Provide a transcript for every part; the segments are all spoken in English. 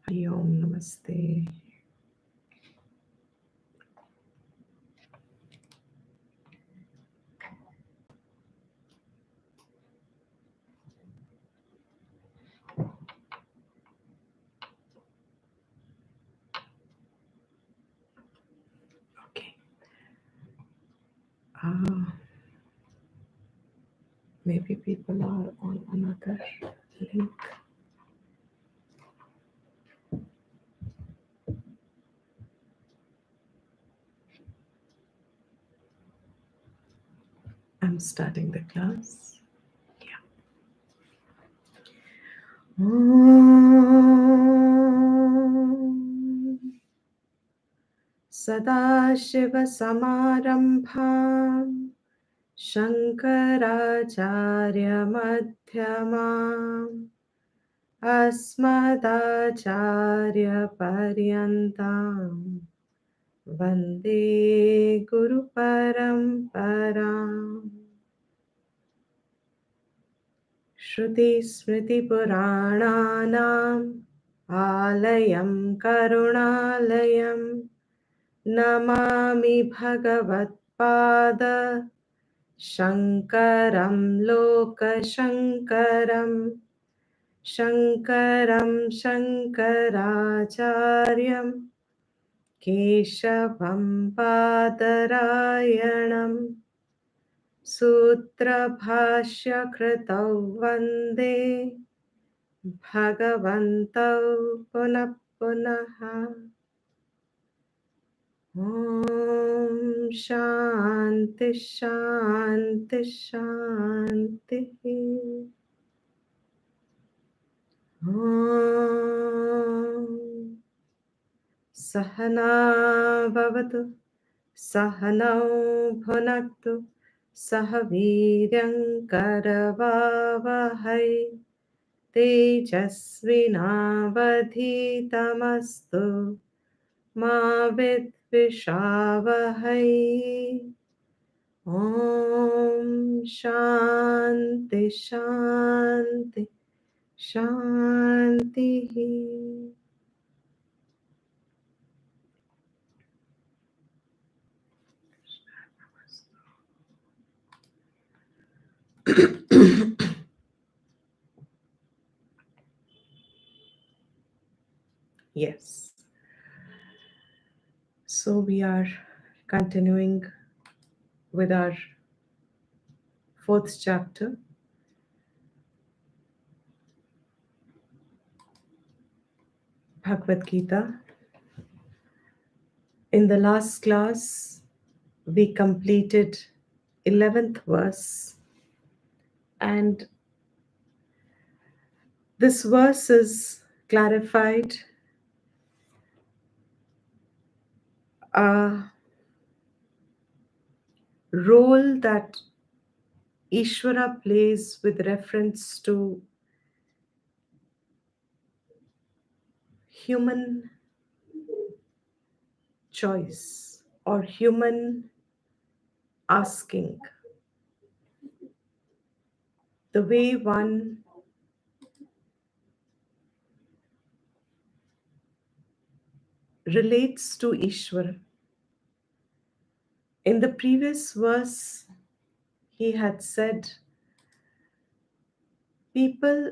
Hari Om Namaste. Okay. Maybe people are on another link. I'm starting the class. Yeah. Om Sadashiva Samarambham Shankaracharya Madhyamam Asmadacharya Paryantam Vande Guru Paramparam Shruti Smriti Purananam Alayam Karunalayam Namami Bhagavatpada Shankaram Lokashankaram Shankaram Shankaracharyam Keshavam Padarayanam Sutra Bhashya Kritau Vande Bhagavantau Punah Punaha Om Shanti Shanti Shanti Om Sahana Bhavatu Sahanau Bhunaktu Sahaviryam Karavavahai Tejasvinavadhitamastu Ma Vidvishavahai Om Shanti Shanti Shanti. Yes. So we are continuing with our fourth chapter, Bhagavad Gita. In the last class, we completed 11th verse, and this verse is clarified a role that Ishvara plays with reference to human choice or human asking, the way one relates to Ishvara. In the previous verse, he had said, people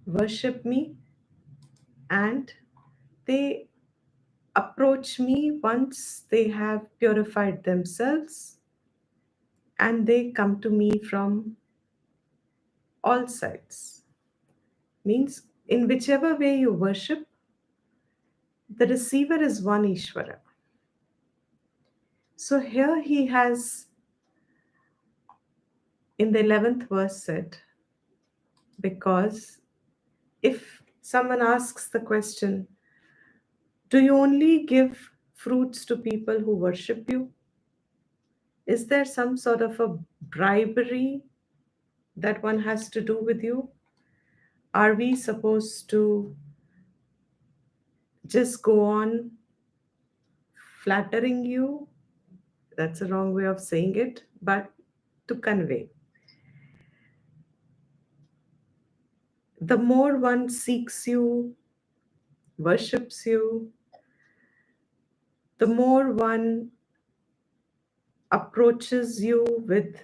worship me and they approach me once they have purified themselves, and they come to me from all sides. Means, in whichever way you worship, the receiver is one Ishvara. So here he has, in the 11th verse, said, because if someone asks the question, do you only give fruits to people who worship you? Is there some sort of a bribery that one has to do with you? Are we supposed to just go on flattering you? That's a wrong way of saying it, but to convey. The more one seeks you, worships you, the more one approaches you with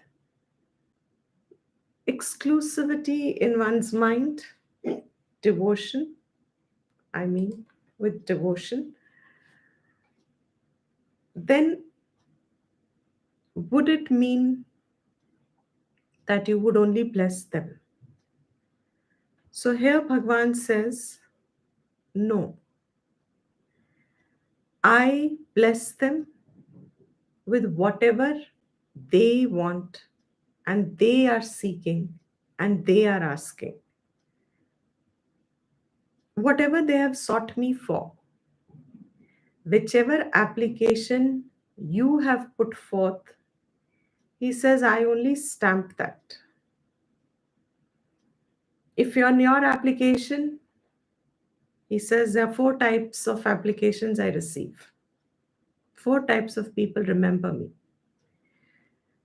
exclusivity in one's mind, devotion, I mean, with devotion, then would it mean that you would only bless them? So here Bhagwan says, no, I bless them with whatever they want and they are seeking and they are asking. Whatever they have sought me for, whichever application you have put forth, he says, I only stamp that. If on your application, he says, there are four types of applications I receive. Four types of people remember me.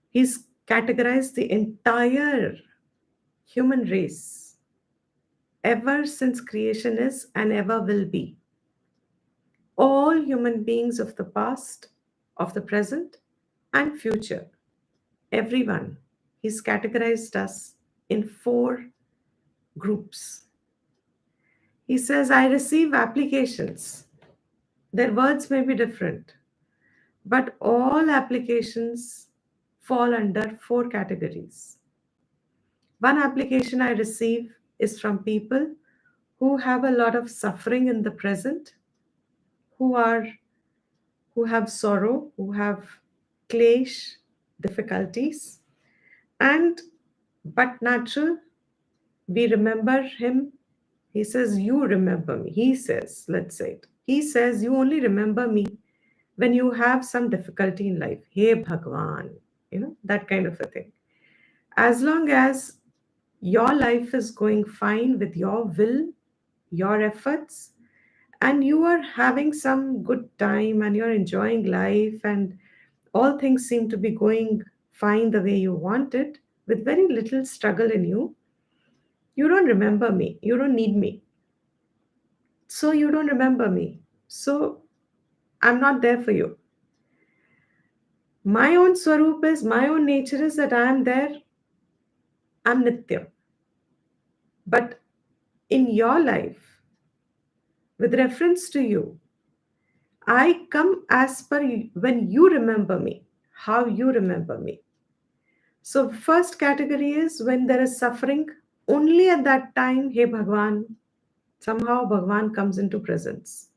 He's categorized the entire human race ever since creation is and ever will be. All human beings of the past, of the present, and future. Everyone. He's categorized us in four groups. He says, I receive applications. Their words may be different, but all applications fall under four categories. One application I receive is from people who have a lot of suffering in the present, who are who have sorrow, who have clash, difficulties, and but natural, we remember him. He says, you remember me. He says, let's say it. He says, you only remember me when you have some difficulty in life. Hey Bhagwan, that kind of a thing. As long as your life is going fine with your will, your efforts, and you are having some good time and you're enjoying life and all things seem to be going fine the way you want it, with very little struggle in you, you don't remember me. You don't need me. So you don't remember me. So I'm not there for you. My own swarup is, my own nature is that I am there. I'm Nitya. But in your life, with reference to you, I come as per when you remember me, how you remember me. So, first category is when there is suffering, only at that time, hey Bhagwan, somehow Bhagwan comes into presence.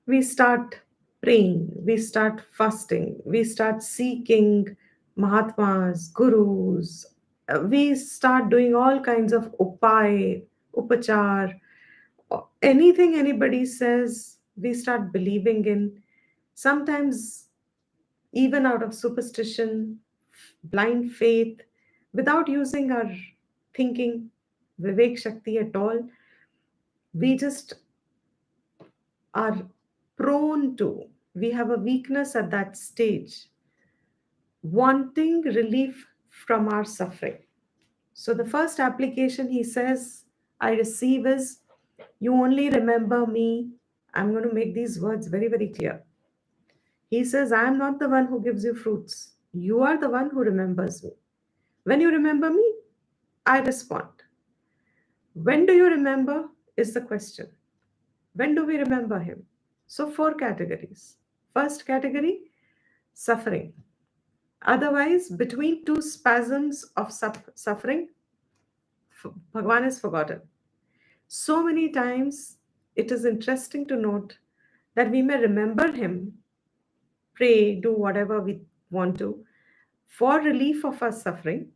We start praying, we start fasting, we start seeking Mahatmas, gurus, we start doing all kinds of upay, upachar, anything anybody says, we start believing in. Sometimes, even out of superstition, blind faith, without using our thinking, Vivek Shakti at all, we just are prone to, we have a weakness at that stage, wanting relief from our suffering. So the first application he says I receive is, you only remember me. I'm going to make these words very, very clear. He says, I am not the one who gives you fruits. You are the one who remembers me. When you remember me, I respond. When do you remember is the question. When do we remember him? So, four categories. First category, suffering. Otherwise, between two spasms of suffering, Bhagwan is forgotten. So many times, it is interesting to note that we may remember him, pray, do whatever we want to for relief of our suffering.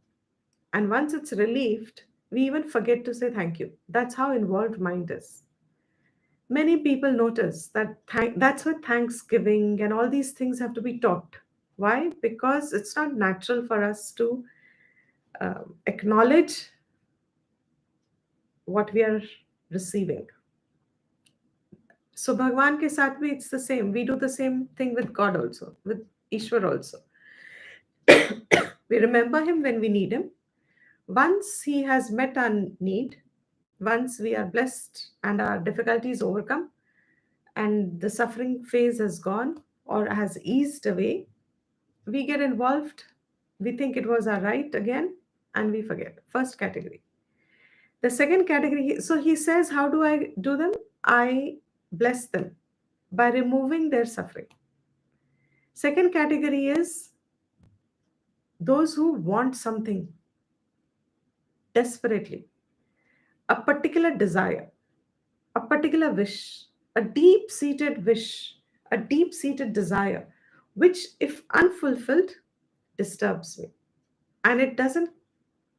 And once it's relieved, we even forget to say thank you. That's how involved mind is. Many people notice that that's why Thanksgiving and all these things have to be taught. Why? Because it's not natural for us to acknowledge what we are receiving. So Bhagwan ke saath bhi it's the same. We do the same thing with God also, with Ishwar also. We remember him when we need him. Once he has met our need, Once we are blessed and our difficulties overcome and the suffering phase has gone or has eased away, we get involved. We think it was our right again and we forget. First category. The second category, so he says, how do I do them? I bless them by removing their suffering. Second category is those who want something desperately, a particular desire, a particular wish, a deep seated wish, a deep seated desire, which, if unfulfilled, disturbs me and it doesn't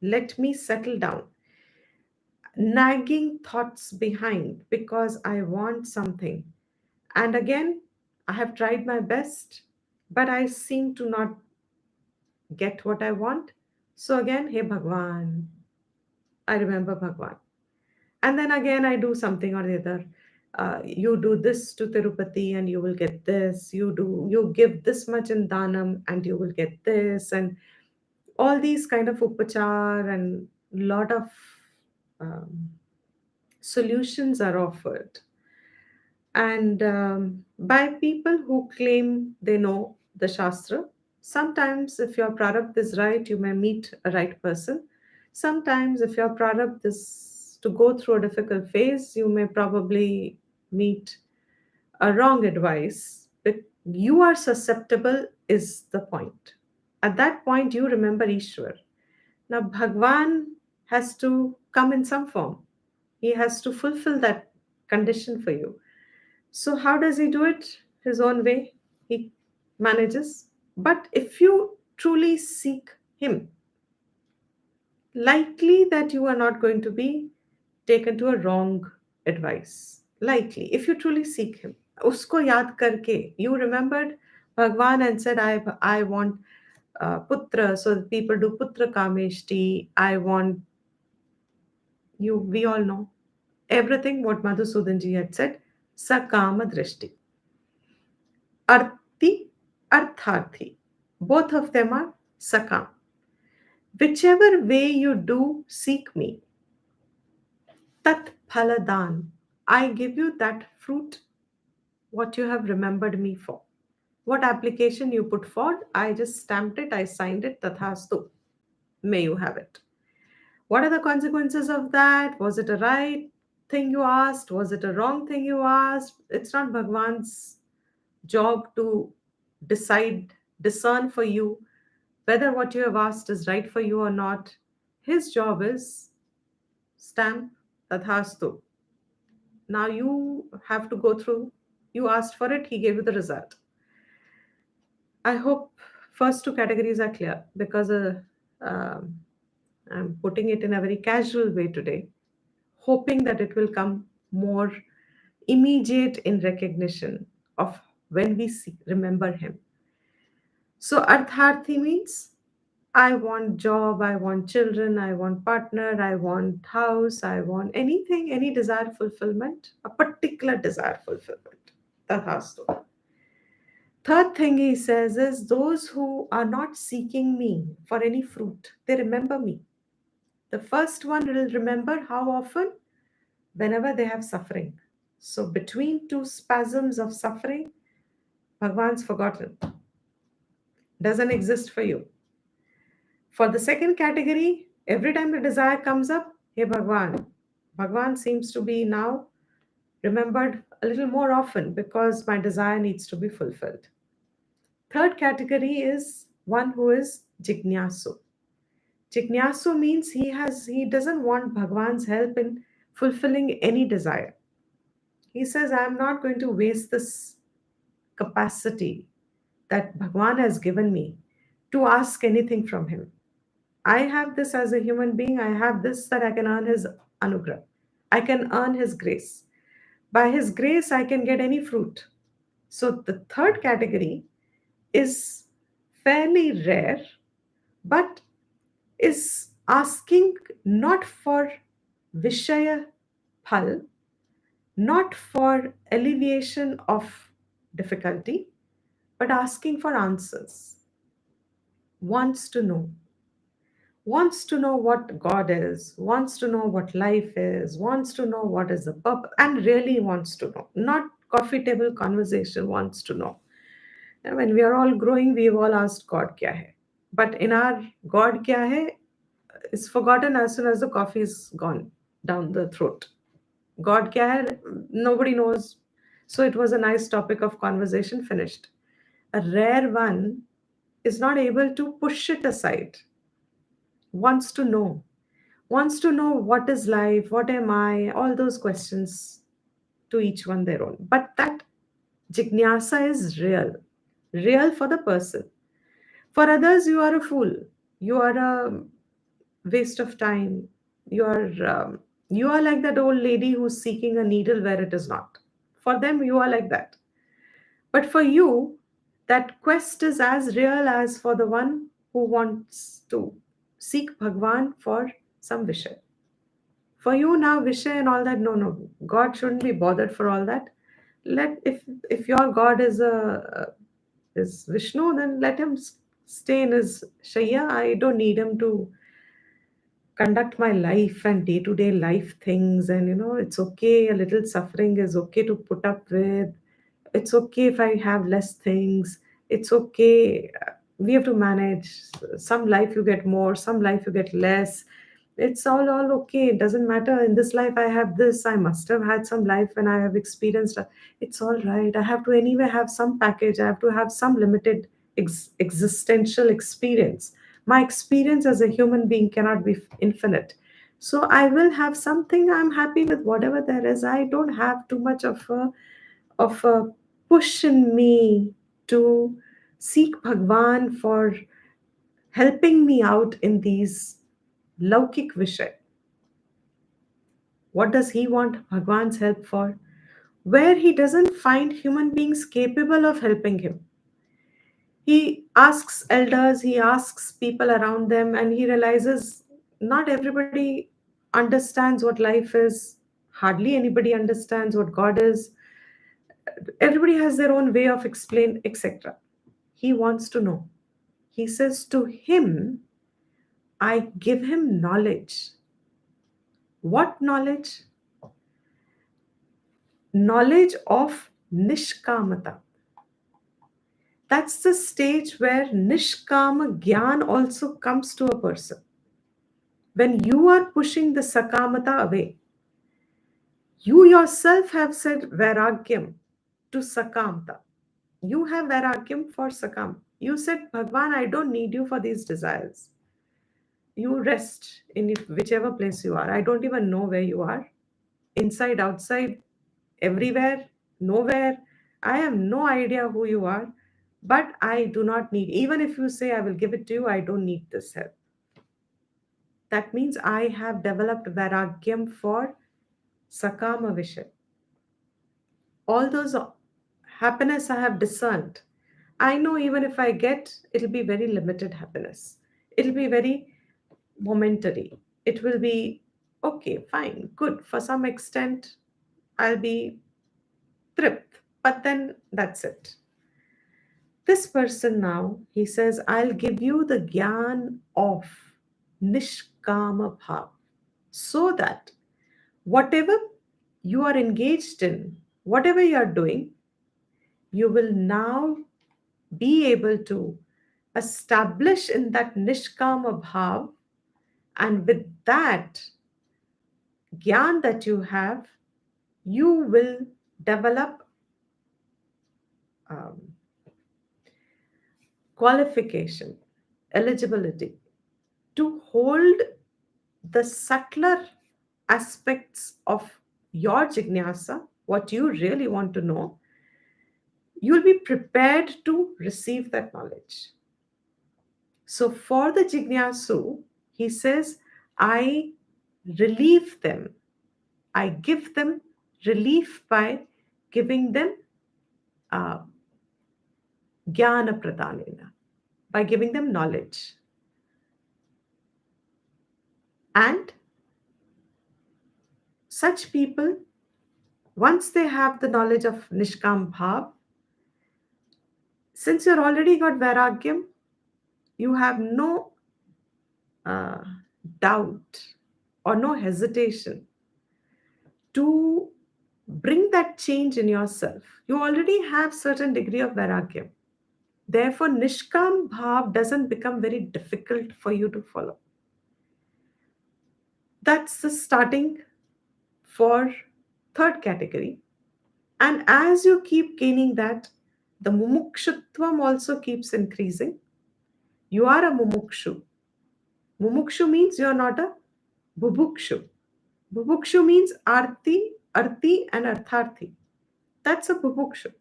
let me settle down. Nagging thoughts behind because I want something. And again, I have tried my best, but I seem to not get what I want. So again, hey Bhagwan, I remember Bhagwan. And then again, I do something or the other. You do this to Tirupati and you will get this. You give this much in Danam and you will get this. And all these kind of upachar and lot of um, solutions are offered and by people who claim they know the Shastra. Sometimes, if your prarabdha is right, you may meet a right person. Sometimes, if your prarabdha is to go through a difficult phase, you may probably meet a wrong advice. But you are susceptible, is the point. At that point, you remember Ishwar. Now, Bhagwan has to come in some form, he has to fulfill that condition for you. So, how does he do it? His own way. He manages. But if you truly seek him, likely that you are not going to be taken to a wrong advice. Likely, if you truly seek him. Usko yaad karke, you remembered Bhagwan and said, I want putra, so that people do putra kameshti. I want you, we all know everything what Madhusudan ji had said, sakama drishti. Arti, Artharthi. Both of them are Sakam. Whichever way you do seek me, Tat Phaladan. I give you that fruit, what you have remembered me for. What application you put forward, I just stamped it, I signed it, Tathastu. May you have it. What are the consequences of that? Was it a right thing you asked? Was it a wrong thing you asked? It's not Bhagwan's job to decide, discern for you whether what you have asked is right for you or not. His job is stamp tathastu. Now you have to go through. You asked for it, he gave you the result. I hope first two categories are clear because um, I'm putting it in a very casual way today, hoping that it will come more immediate in recognition of when we see, remember him. So Artharthi means I want job, I want children, I want partner, I want house, I want anything, any desire fulfillment, a particular desire fulfillment. Tathastu. Third thing he says is those who are not seeking me for any fruit, they remember me. The first one will remember how often? Whenever they have suffering. So between two spasms of suffering, Bhagwan's forgotten, doesn't exist for you. For the second category, every time the desire comes up, hey Bhagwan. Bhagwan seems to be now remembered a little more often because my desire needs to be fulfilled. Third category is one who is Jignasu. Jignasu means he doesn't want Bhagwan's help in fulfilling any desire. He says, I am not going to waste this capacity that Bhagwan has given me to ask anything from him. I have this as a human being. I have this that I can earn his anugrah. I can earn his grace. By his grace, I can get any fruit. So the third category is fairly rare, but is asking not for Vishaya Phal, not for alleviation of difficulty, but asking for answers, wants to know. wants to know what God is, wants to know what life is, wants to know what is the purpose, and really wants to know. Not coffee table conversation, wants to know. And when we are all growing, we've all asked God kya hai. But in our God kya hai is forgotten as soon as the coffee is gone down the throat. God kya hai, nobody knows. So it was a nice topic of conversation, finished. A rare one is not able to push it aside, wants to know, wants to know what is life, what am I, all those questions, to each one their own. But that jignasa is real, real for the person. For others, you are a fool, you are a waste of time, you are you are like that old lady who's seeking a needle where it is not. For them, you are like that. But for you, that quest is as real as for the one who wants to seek Bhagwan for some Vishay. For you now, Vishay and all that, no, no, God shouldn't be bothered for all that. Let if your God is Vishnu, then let him stay in his Shaya. I don't need him to conduct my life and day to day life things. And it's okay, a little suffering is okay to put up with. It's okay if I have less things. It's okay. We have to manage. Some life you get more, some life you get less. It's all okay. It doesn't matter. In this life, I have this. I must have had some life when I have experienced. It's all right. I have to anyway have some package. I have to have some limited existential experience. My experience as a human being cannot be infinite. So I will have something. I'm happy with whatever there is. I don't have too much of a push in me to seek Bhagwan for helping me out in these laukik vishay. What does he want Bhagwan's help for? Where he doesn't find human beings capable of helping him. He asks elders, he asks people around them, and he realizes not everybody understands what life is. Hardly anybody understands what God is. Everybody has their own way of explain, etc. He wants to know. He says to him, I give him knowledge. What knowledge? Knowledge of nishkamata. That's the stage where nishkama gyan also comes to a person. When you are pushing the sakamata away, you yourself have said vairagyam to sakamata. You have vairagyam for sakam. You said, Bhagwan, I don't need you for these desires. You rest in whichever place you are. I don't even know where you are. Inside, outside, everywhere, nowhere. I have no idea who you are, but I do not need, even if you say I will give it to you, I don't need this help. That means I have developed vairagyam for sakama vishay. All those happiness I have discerned. I know even if I get, it'll be very limited happiness. It'll be very momentary. It will be okay, fine, good. For some extent, I'll be tripped, but then that's it. This person now, he says, I'll give you the gyan of nishkama bhav so that whatever you are engaged in, whatever you are doing, you will now be able to establish in that nishkama bhav, and with that gyan that you have, you will develop um, qualification, eligibility to hold the subtler aspects of your jignasa, what you really want to know. You'll be prepared to receive that knowledge. So for the jignasu, he says, I relieve them. I give them relief by giving them uh, jnana pradanena, by giving them knowledge. And such people, once they have the knowledge of Nishkam Bhav, since you're already got Vairagyam, you have no uh, doubt or no hesitation to bring that change in yourself. You already have certain degree of vairagya. Therefore, Nishkam Bhav doesn't become very difficult for you to follow. That's the starting for third category. And as you keep gaining that, the mumukshutvam also keeps increasing. You are a mumukshu. Mumukshu means you are not a bubukshu. Bubukshu means arti, and artharthi. That's a bubukshu.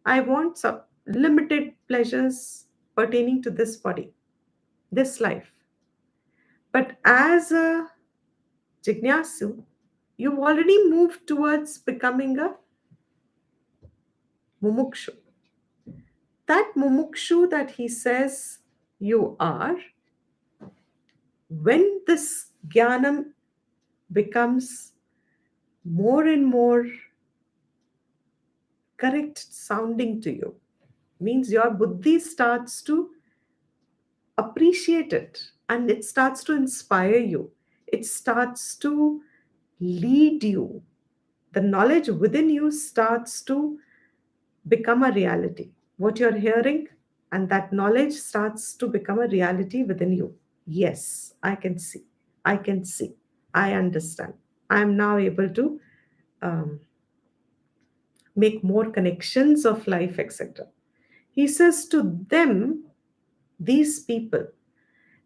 I want some limited pleasures pertaining to this body, this life. But as a jignasu, you've already moved towards becoming a mumukshu. That mumukshu that he says you are, when this jnanam becomes more and more correct sounding to you, means your buddhi starts to appreciate it and it starts to inspire you, it starts to lead you, the knowledge within you starts to become a reality. What you're hearing and that knowledge starts to become a reality within you. Yes, I can see. I can see. I understand. I am now able to um, make more connections of life, etc. He says to them, these people,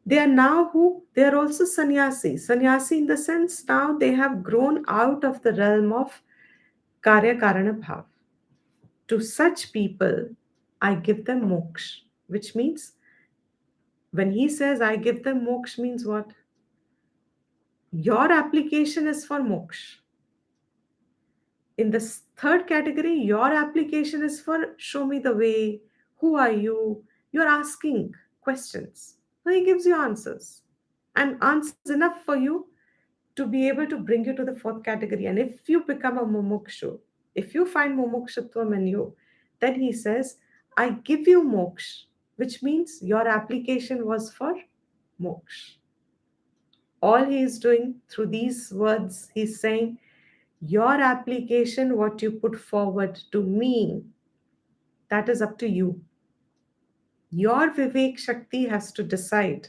they are now who? They are also sannyasi. Sannyasi in the sense now they have grown out of the realm of karya karana bhav. To such people, I give them moksha, which means when he says I give them moksha means what? Your application is for moksha. In this third category, your application is for show me the way, who are you? You're asking questions. So he gives you answers and answers enough for you to be able to bring you to the fourth category. And if you become a mumukshu, if you find mumukshutvam in you, then he says, I give you moksha, which means your application was for moksha. All he is doing through these words, he's saying, your application, what you put forward to me, that is up to you. Your Vivek Shakti has to decide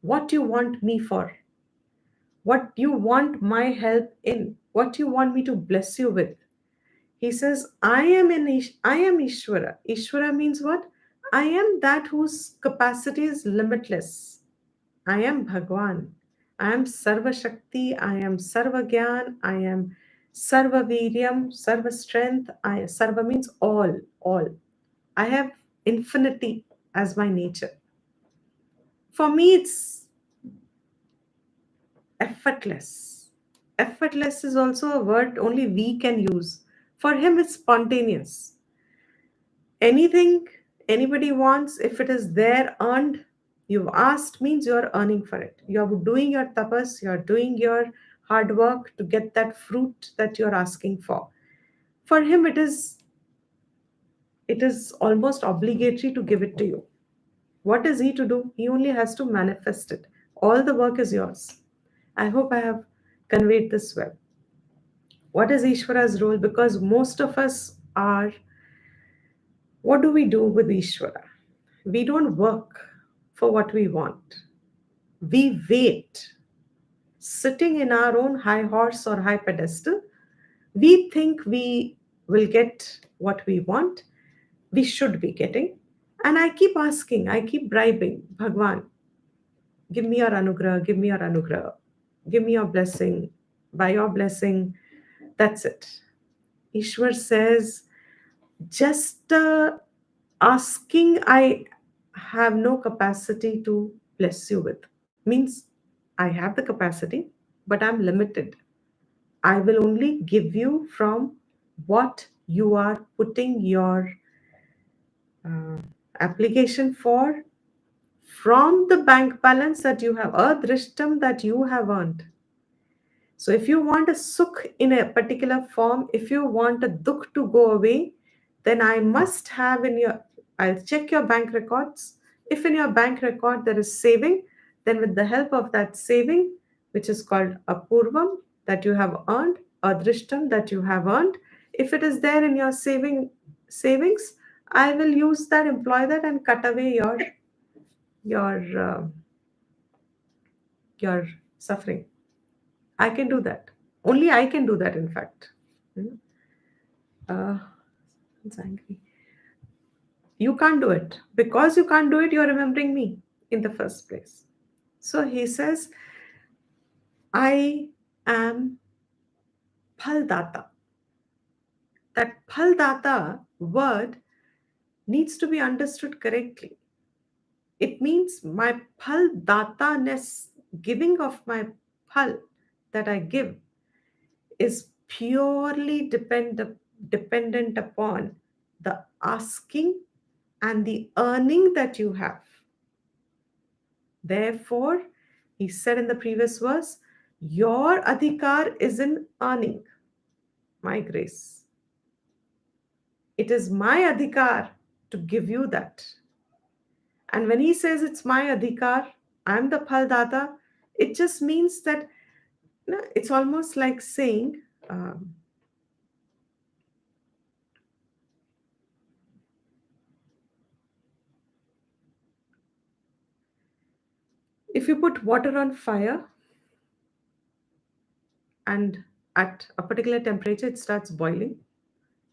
what you want me for, what you want my help in, what you want me to bless you with. He says, I am Ishvara. Ishvara means what? I am that whose capacity is limitless. I am Bhagwan. I am Sarva Shakti. I am Sarva Gyan. I am Sarva Viryam, Sarva Strength. Sarva means all, all. I have infinity as my nature. For me, it's effortless. Effortless is also a word only we can use. For him, it's spontaneous. Anything anybody wants, if it is there earned, you've asked means you're earning for it. You're doing your tapas, you're doing your hard work to get that fruit that you're asking for. For him, it is almost obligatory to give it to you. What is he to do? He only has to manifest it. All the work is yours. I hope I have conveyed this well. What is Ishvara's role? Because most of us are, what do we do with Ishvara? We don't work for what we want. We wait, sitting in our own high horse or high pedestal. We think we will get what we want, we should be getting. And I keep asking, I keep bribing, Bhagwan, give me your anugrah, give me your anugrah, give me your blessing. By your blessing, that's it. Ishwar says, just asking, I have no capacity to bless you with. Means I have the capacity, but I'm limited. I will only give you from what you are putting your uh, application for, from the bank balance that you have, a drishtam that you have earned. So if you want a sukh in a particular form, if you want a dukh to go away, then I must have in your, I'll check your bank records. If in your bank record there is saving, Then, with the help of that saving, which is called apurvam, that you have earned, adrishtam, that you have earned, if it is there in your savings, I will use that, employ that, and cut away your uh, your suffering. I can do that. Only I can do that. In fact, you know, it's angry. You can't do it. Because you can't do it, you're remembering me in the first place. So he says, I am Phaldata. That Phaldata word needs to be understood correctly. It means my Phaldata-ness, giving of my phal that I give, is purely dependent upon the asking and the earning that you have. Therefore, he said in the previous verse, your adhikar is in earning my grace. It is my adhikar to give you that. And when he says it's my adhikar, I'm the phaldata, it just means that it's almost like saying, if you put water on fire and at a particular temperature it starts boiling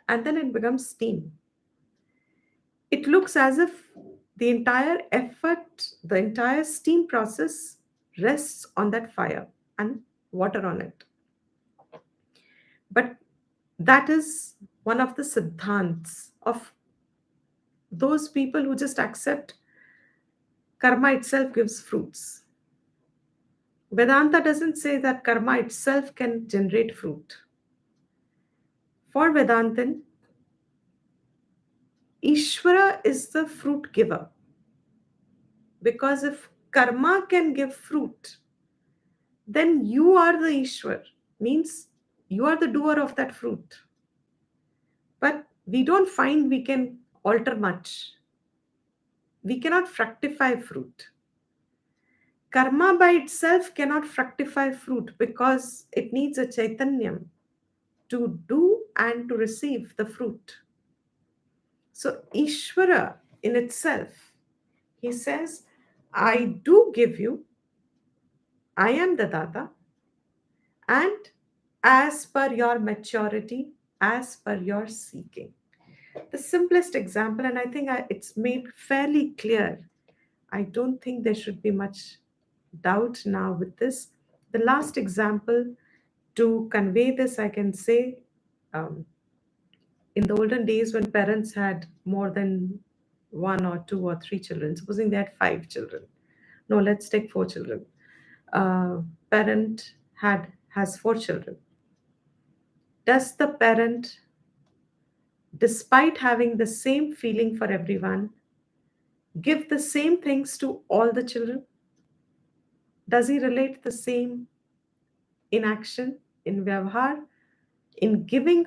and then it becomes steam. It looks as if the entire effort, the entire steam process rests on that fire and water on it. But that is one of the siddhants of those people who just accept karma itself gives fruits. Vedanta doesn't say that karma itself can generate fruit. For Vedantin, Ishvara is the fruit giver. Because if karma can give fruit, then you are the Ishwar, means you are the doer of that fruit. But we don't find we can alter much. We cannot fructify fruit. Karma by itself cannot fructify fruit because it needs a chaitanyam to do and to receive the fruit. So, Ishvara in itself, he says, I do give you, I am the Data, and as per your maturity, as per your seeking. The simplest example, and I think it's made fairly clear. I don't think there should be much doubt now with this. The last example to convey this, I can say, um, in the olden days when parents had more than one or two or three children, supposing they had five children. No, let's take four children. Parent has four children. Does the parent, despite having the same feeling for everyone, give the same things to all the children? Does he relate the same in action, in vyavhar, in giving?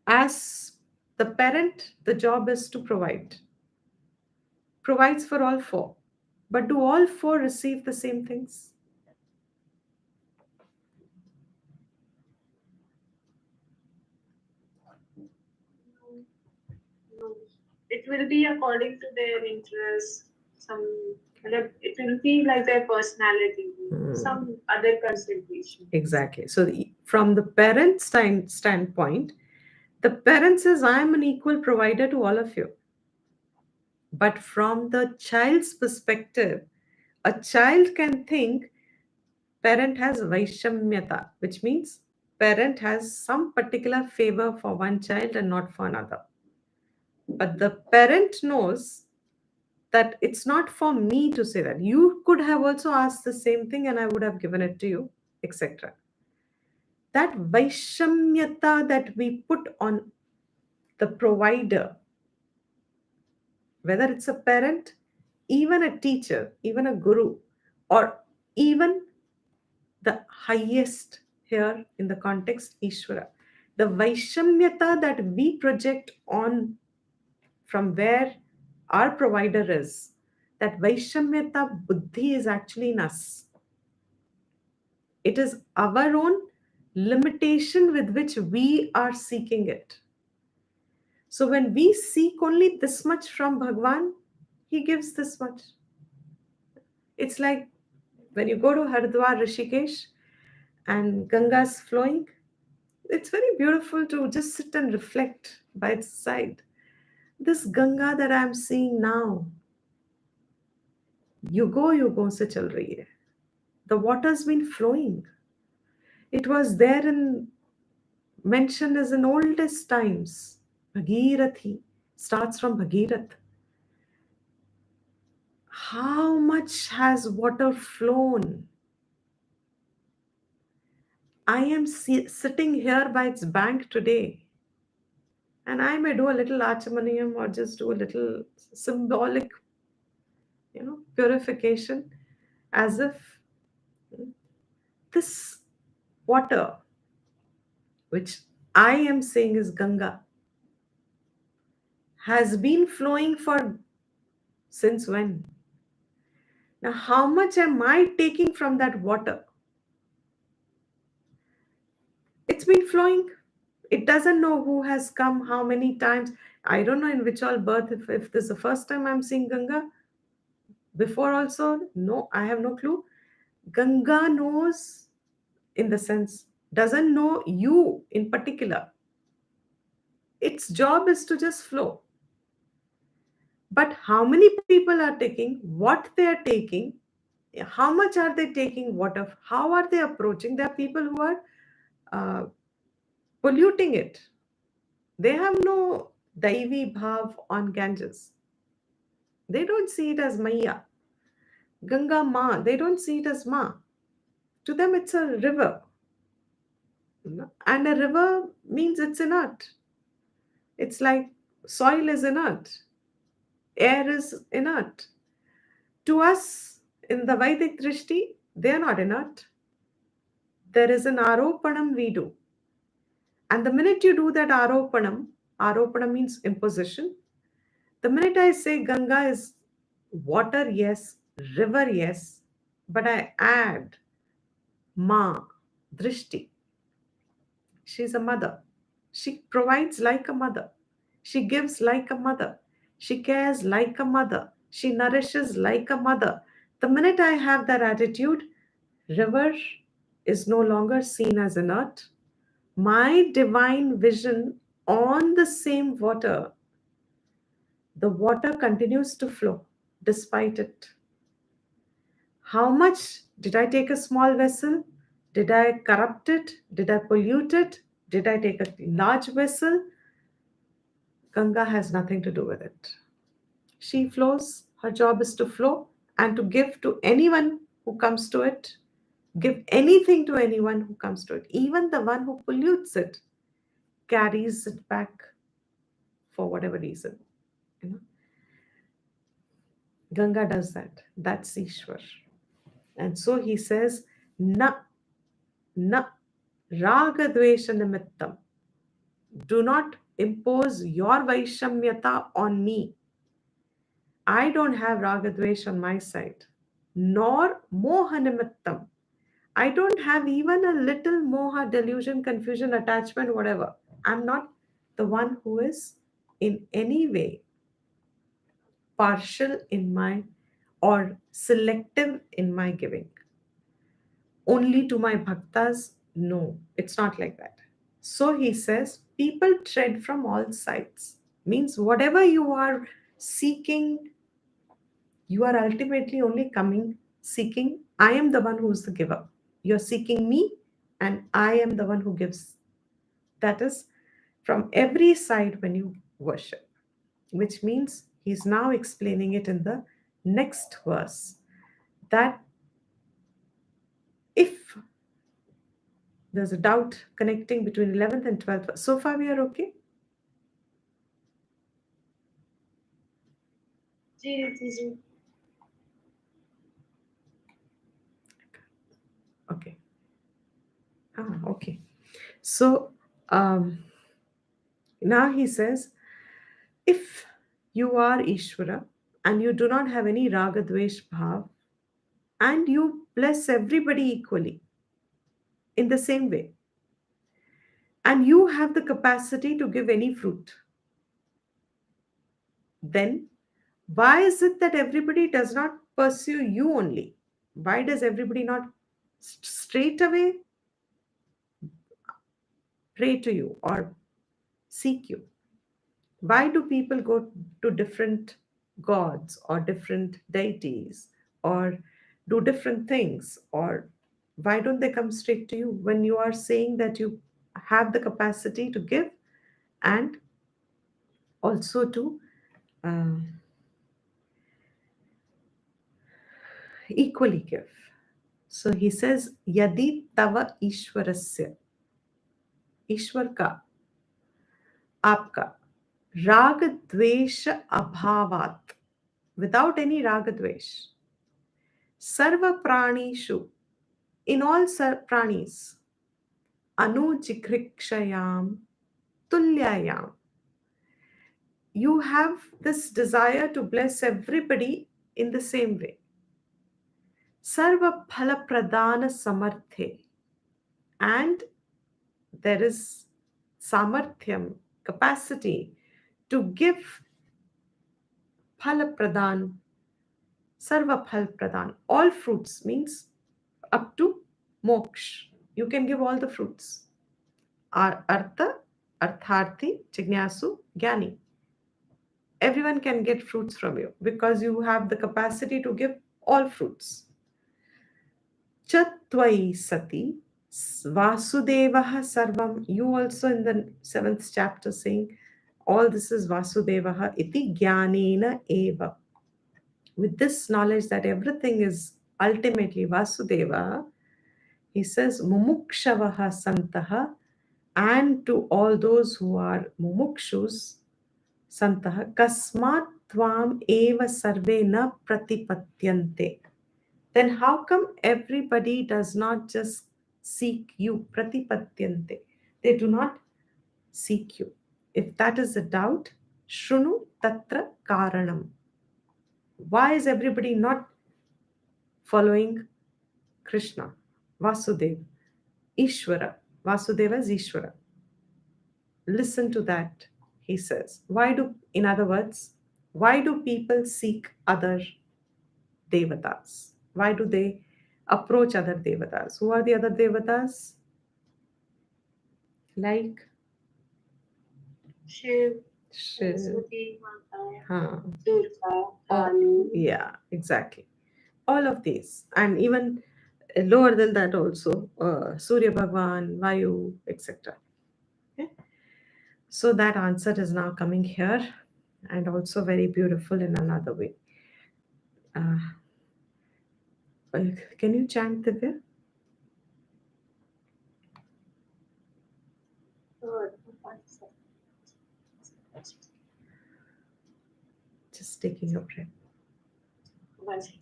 As the parent, the job is to provides for all four. But do all four receive the same things? No. It will be according to their interests. It will be like their personality, some other consideration. Exactly. So, from the parent standpoint, the parent says, I am an equal provider to all of you. But from the child's perspective, a child can think parent has vaishamyata, which means parent has some particular favor for one child and not for another. But the parent knows that it's not for me to say that. You could have also asked the same thing and I would have given it to you, etc. That vaishamyata that we put on the provider, whether it's a parent, even a teacher, even a guru, or even the highest here in the context, Ishvara. The Vaishamyata that we project on from where our provider is, that Vaishamyata buddhi is actually in us. It is our own limitation with which we are seeking it. So when we seek only this much from Bhagwan, he gives this much. It's like when you go to Haridwar, Rishikesh, and Ganga's flowing, it's very beautiful to just sit and reflect by its side. This Ganga that I'm seeing now, युगों से चल रही है. The water's been flowing. It was there in mentioned as in oldest times. Bhagirathi starts from Bhagirath. How much has water flown? I am sitting here by its bank today, and I may do a little achamaniyam or just do a little symbolic, purification, as if this water, which I am saying is Ganga, has been flowing for since when? Now, how much am I taking from that water? It's been flowing. It doesn't know who has come, how many times. I don't know in which all birth, if this is the first time I'm seeing Ganga. Before also, no, I have no clue. Ganga knows, in the sense, doesn't know you in particular. Its job is to just flow. But how many people are taking, what they are taking, how much are they taking, how are they approaching? There are people who are uh, polluting it. They have no Daivi Bhav on Ganges. They don't see it as Maya. Ganga Ma, they don't see it as Ma. To them, it's a river. And a river means it's inert. It's like soil is inert, air is inert. To us, in the Vedic Drishti, they are not inert. There is an aropanam we do. And the minute you do that aropanam means imposition. The minute I say Ganga is water, yes, river, yes, but I add Ma, Drishti. She's a mother. She provides like a mother. She gives like a mother. She cares like a mother. She nourishes like a mother. The minute I have that attitude, river is no longer seen as inert. My divine vision on the same water, the water continues to flow despite it. How much did I take a small vessel? Did I corrupt it? Did I pollute it? Did I take a large vessel? Ganga has nothing to do with it. She flows. Her job is to flow and to give to anyone who comes to it. Give anything to anyone who comes to it. Even the one who pollutes it carries it back for whatever reason. You know, Ganga does that. That's Ishwar. And so he says, Na, na, raga dvesha nimittam. Do not impose your Vaishamyata on me. I don't have Ragadvesh on my side, nor Moha I don't have even a little Moha, delusion, confusion, attachment, whatever. I'm not the one who is in any way partial in my or selective in my giving. Only to my bhaktas? No, it's not like that. So he says, people tread from all sides. Means whatever you are seeking, you are ultimately only coming seeking. I am the one who's the giver. You're seeking me, and I am the one who gives. That is from every side when you worship, which means he's now explaining it in the next verse that if there's a doubt connecting between 11th and 12th verse, so far we are okay. Ji ji ji Okay. Okay. So now he says, if you are Ishvara, and you do not have any ragadvesh bhav, and you bless everybody equally in the same way, and you have the capacity to give any fruit, then why is it that everybody does not pursue you only? Why does everybody not straight away pray to you or seek you? Why do people go to different gods or different deities or do different things? Or why don't they come straight to you when you are saying that you have the capacity to give and also to uh, equally give? So he says, Yadi tava ishwarasya, ईश्वर का, आपका, राग द्वेष अभावात, without any raga dvesh, sarva pranishu, in all pranis, anujikrikshayam tulyayam, you have this desire to bless everybody in the same way. Sarva phala pradana samarthe, and there is samarthyam, capacity to give phala pradan, sarva phal pradan, all fruits means up to moksha. You can give all the fruits. Artha, artharthi, jignasu, gyani. Everyone can get fruits from you because you have the capacity to give all fruits. Chatvai sati Vasudevaha sarvam. You also in the 7th chapter saying all this is Vasudevaha iti jnanena eva. With this knowledge that everything is ultimately Vasudeva, he says mumukshavaha santaha, and to all those who are mumukshus, santaha kasmat tvam eva sarve na pratipatyante. Then how come everybody does not just seek you? Pratipatyante. They do not seek you. If that is a doubt, shrunu tatra karanam. Why is everybody not following Krishna, Vasudev, Ishvara? Vasudeva is Ishvara. Listen to that, he says. Why do, in other words, why do people seek other devatas? Why do they approach other devatas? Who are the other devatas? Like Shiv, Shiv. Saraswati, Mata, Huh. Durga, Oh, Kali. yeah, exactly. All of these, and even lower than that also, Surya Bhagwan, Vayu, etc. Okay? So that answer is now coming here, and also very beautiful in another way. Uh, can you chant Divya? Good. One second. Just taking a breath. One second.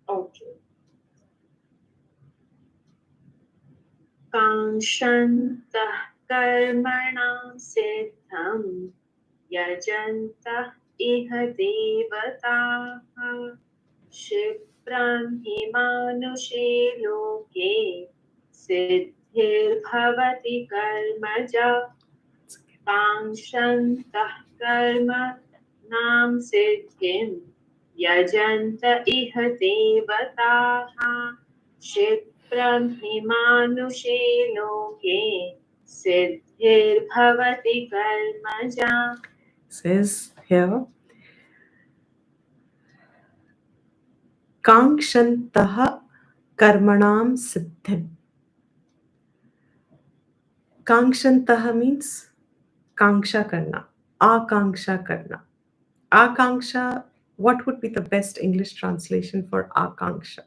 Okay. काङ्क्षन्तः कर्मणां सिद्धं यजन्तः इह देवताः क्षिप्रं हि मानुषे लोके सिद्धिर्भवति कर्मजा काङ्क्षन्तः कर्मणां सिद्धिं यजन्त इह देवताः क्षिप्रं हि मानुषे लोके सिद्धिर्भवति कर्मजा. Says here, Kangshantaha karmanam siddhim. Kangshantaha means Kanksha karna, Akanksha karna. Akanksha, what would be the best English translation for Akanksha?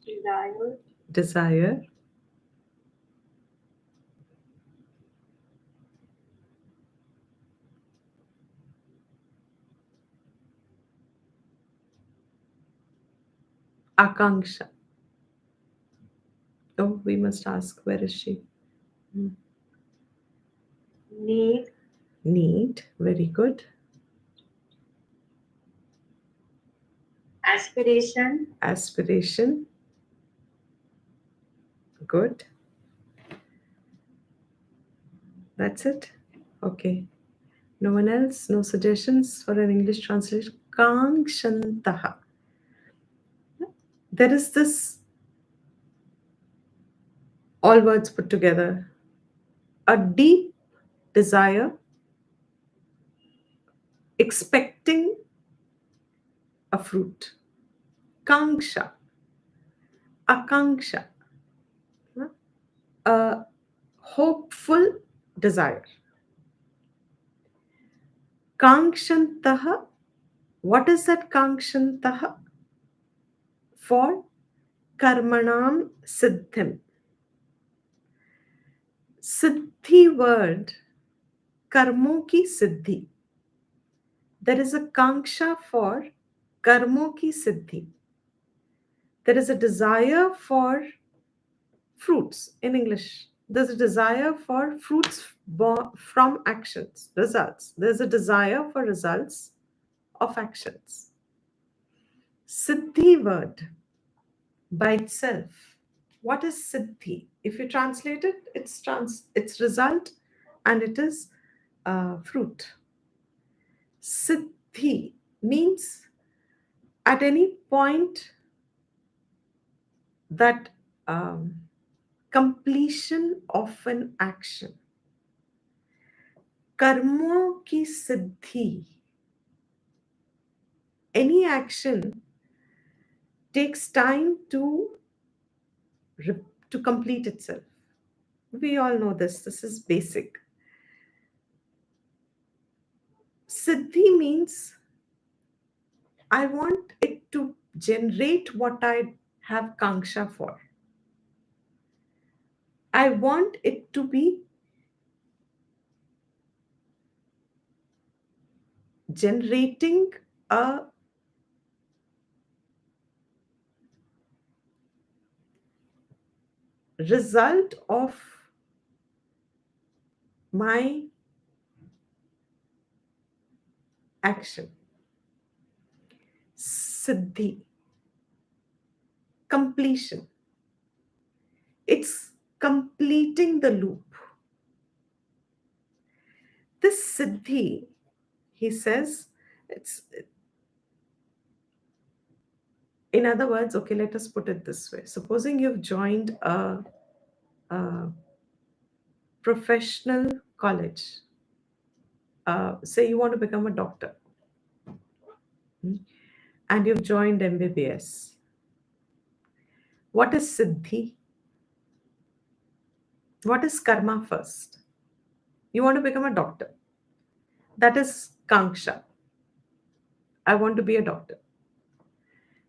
Desire. Desire. Akanksha. we must ask, where is she? Hmm. Need, Need, very good. aspiration, Aspiration, good. That's it. Okay. No one else? No suggestions for an English translation? Kangshantaha. There is this, all words put together, a deep desire, expecting a fruit. Kanksha, akanksha, a hopeful desire. Kankshantaha, what is that Kankshantaha? For karmanam siddhim. Siddhi word, karmo ki siddhi. There is a kanksha for karmo ki siddhi. There is a desire for fruits in English. There's a desire for fruits from actions, results. There's a desire for results of actions. Siddhi word by itself. What is siddhi? If you translate it, it's result and it is fruit. Siddhi means at any point that completion of an action. Karma ki siddhi. Any action takes time to complete itself. We all know this. This is basic. Siddhi means I want it to generate what I have kanksha for. I want it to be generating a result of my action. Siddhi, completion. It's completing the loop. This siddhi, he says, it's, in other words, okay, let us put it this way. Supposing you've joined a professional college, say you want to become a doctor, and you've joined MBBS. What is siddhi? What is karma first? You want to become a doctor. That is kanksha. I want to be a doctor.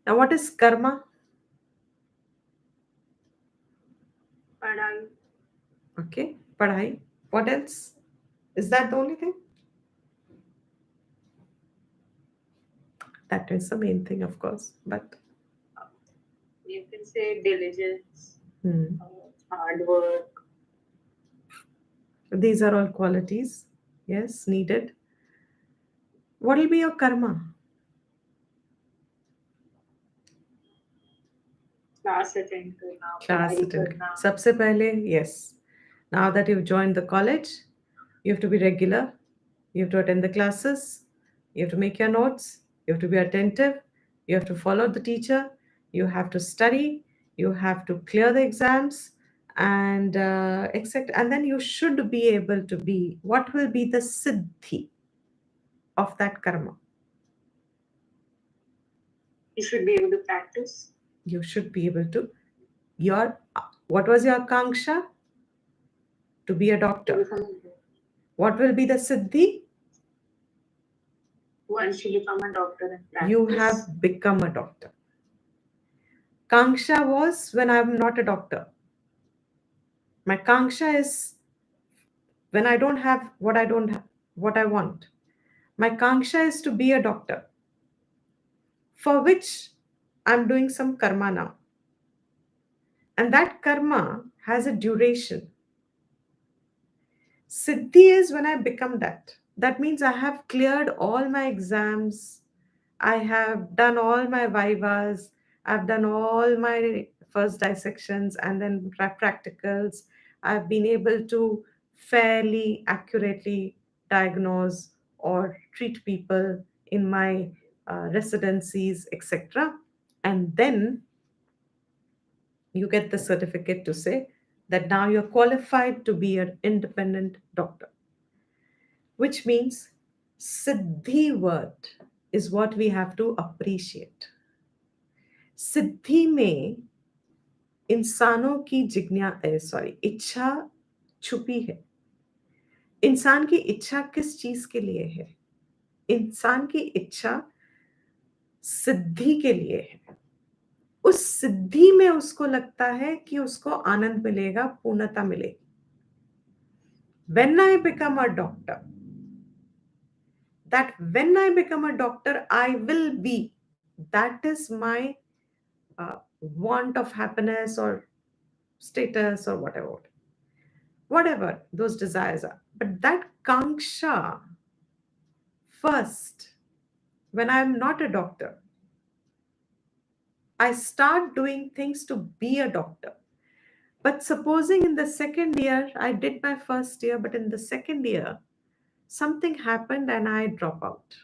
Now, what is karma? padai, Okay, padhai. What else? Is that the only thing? That is the main thing, of course. But you can say diligence, hmm, hard work, these are all qualities, yes, needed. What will be your karma? class attend करना, Class पढ़ाई attend. करना, सबसे पहले, yes. Now that you've joined the college, you have to be regular. You have to attend the classes. You have to make your notes. You have to be attentive. You have to follow the teacher. You have to study. You have to clear the exams and etc. And then you should be able to be, what will be the siddhi of that karma? you should be able to practice You should be able to. Your, what was your kanksha? To be a to doctor. become a What will be the siddhi? once you become a doctor and You practice. have become a doctor. Kanksha was when I'm not a doctor. My kanksha is when I don't have what I don't have, what I want. My kanksha is to be a doctor, for which I'm doing some karma now. And that karma has a duration. Siddhi is when I become that. That means I have cleared all my exams, I have done all my vivas, I've done all my first dissections and then practicals. I've been able to fairly accurately diagnose or treat people in my residencies, etc. And then you get the certificate to say that now you're qualified to be an independent doctor, which means siddhi word is what we have to appreciate. सिद्धि में इंसानों की इच्छा छुपी है. इंसान की इच्छा किस चीज के लिए है? इंसान की इच्छा सिद्धि के लिए है. उस सिद्धि में उसको लगता है कि उसको आनंद मिलेगा, पूर्णता मिलेगी. When I become a doctor, that when I become a doctor, I will be. That is my want of happiness or status or whatever those desires are. But that kanksha first, when I'm not a doctor, I start doing things to be a doctor. But supposing in the second year, I did my first year, but in the second year, something happened and I drop out.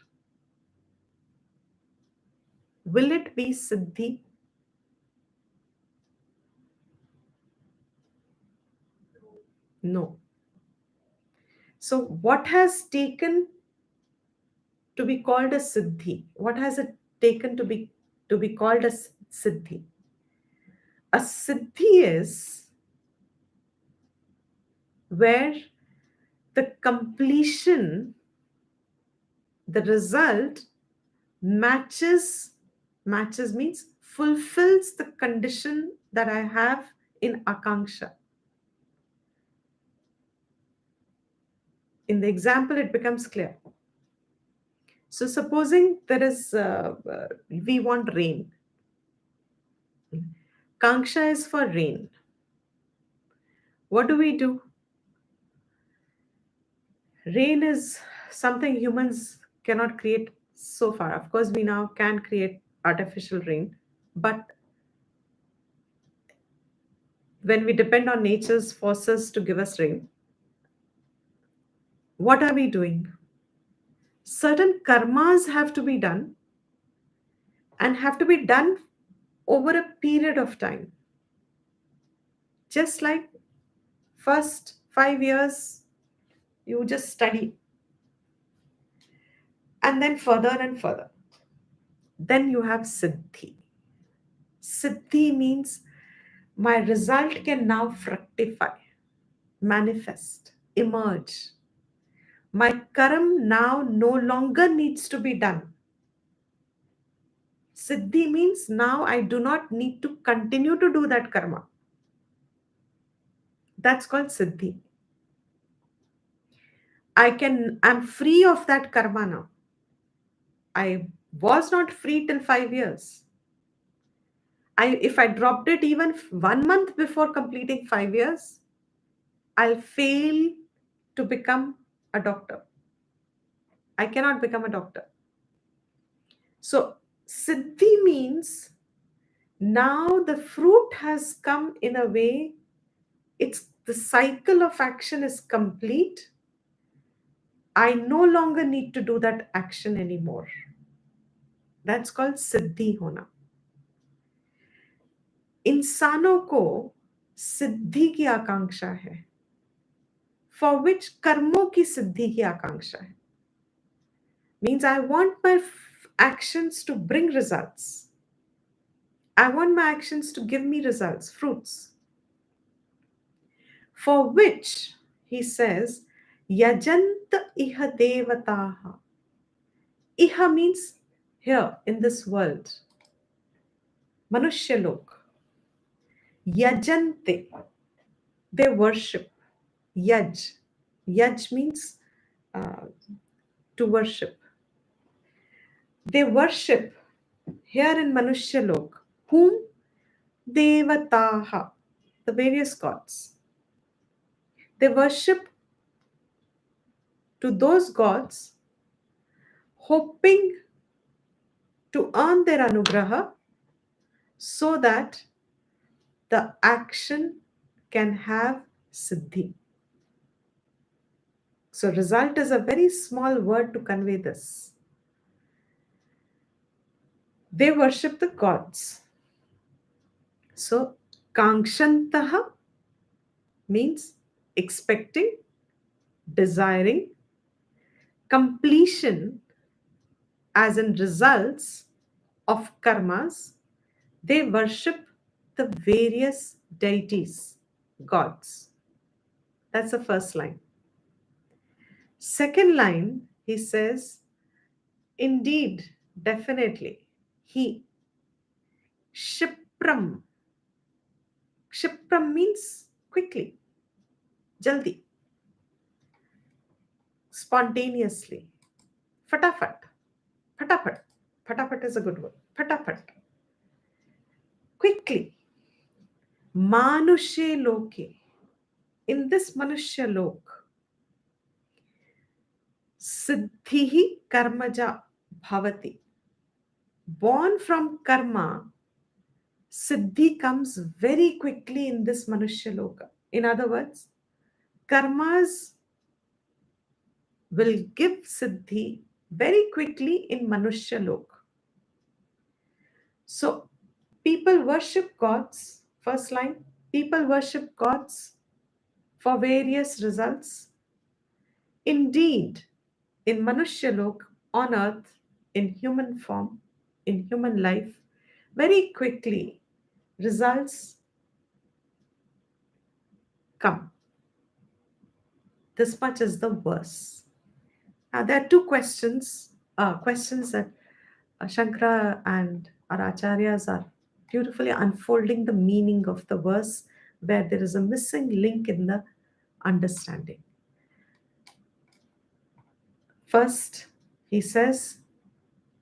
Will it be siddhi? No. So, what has taken to be called a siddhi? What has it taken to be called a siddhi? A siddhi is where the completion, the result matches means fulfills the condition that I have in akanksha. In the example, it becomes clear. So, supposing we want rain. Kanksha is for rain. What do we do? Rain is something humans cannot create so far. Of course, we now can create artificial rain, but when we depend on nature's forces to give us rain, what are we doing? Certain karmas have to be done and have to be done over a period of time. Just like first 5 years, you just study and then further and further. Then you have siddhi. Siddhi means my result can now fructify, manifest, emerge. My karam now no longer needs to be done. Siddhi means now I do not need to continue to do that karma. That's called siddhi. I'm free of that karma now. I was not free till 5 years. If I dropped it even 1 month before completing 5 years, I'll fail to become a doctor. I cannot become a doctor. So, siddhi means now the fruit has come in a way, it's the cycle of action is complete. I no longer need to do that action anymore. That's called siddhi hona. इंसानों को सिद्धि की आकांक्षा है, for which कर्मों की सिद्धि की आकांक्षा है. Means I want my actions to bring results. I want my actions to give me results, fruits. For which, he says, yajant iha devataha. Iha means here in this world. Manushya lok. Yajante. They worship. Yaj. Yaj means to worship. They worship here in Manushya lok. Whom? Devataha. the various gods. They worship to those gods hoping to earn their anugraha so that the action can have siddhi. So, result is a very small word to convey this. They worship the gods. So, kangshantaha means expecting, desiring, completion, as in results of karmas. They worship the various deities, gods. That's the first line. Second line, he says, indeed, definitely, he, Shipram. Shipram means quickly, jaldi, spontaneously, fatafat, fatafat. Fatafat is a good word. Fatafat, quickly. Manushe loke. In this Manushya lok, siddhihi karmaja bhavati. Born from karma, siddhi comes very quickly in this Manushya loka. In other words, karmas will give siddhi very quickly in Manushya lok. So, people worship gods, first line, people worship gods for various results. Indeed, in Manushya lok, on earth, in human form, in human life, very quickly results come. This much is the verse. Now, there are two questions that Shankara and our acharyas are beautifully unfolding the meaning of the verse where there is a missing link in the understanding. First, he says,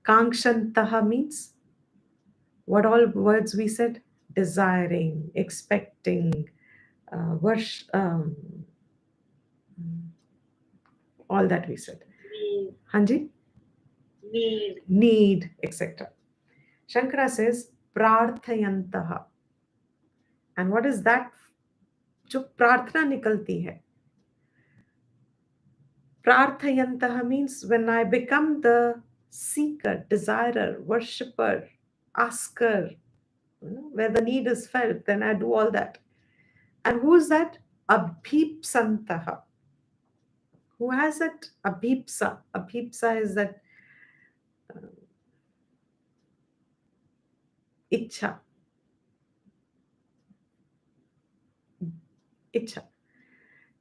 Kangshantaha means what all words we said? Desiring, expecting, all that we said. Need, Hanji? need, Need, etc. Shankara says, Prarthayantaha. And what is that? जो प्रार्थना निकलती है. Prarthayantaha means when I become the seeker, desirer, worshipper, asker, where the need is felt, then I do all that. And who is that? Abhipsantaha. Who has that? Abhipsa. Abhipsa is that ichha. Ichha.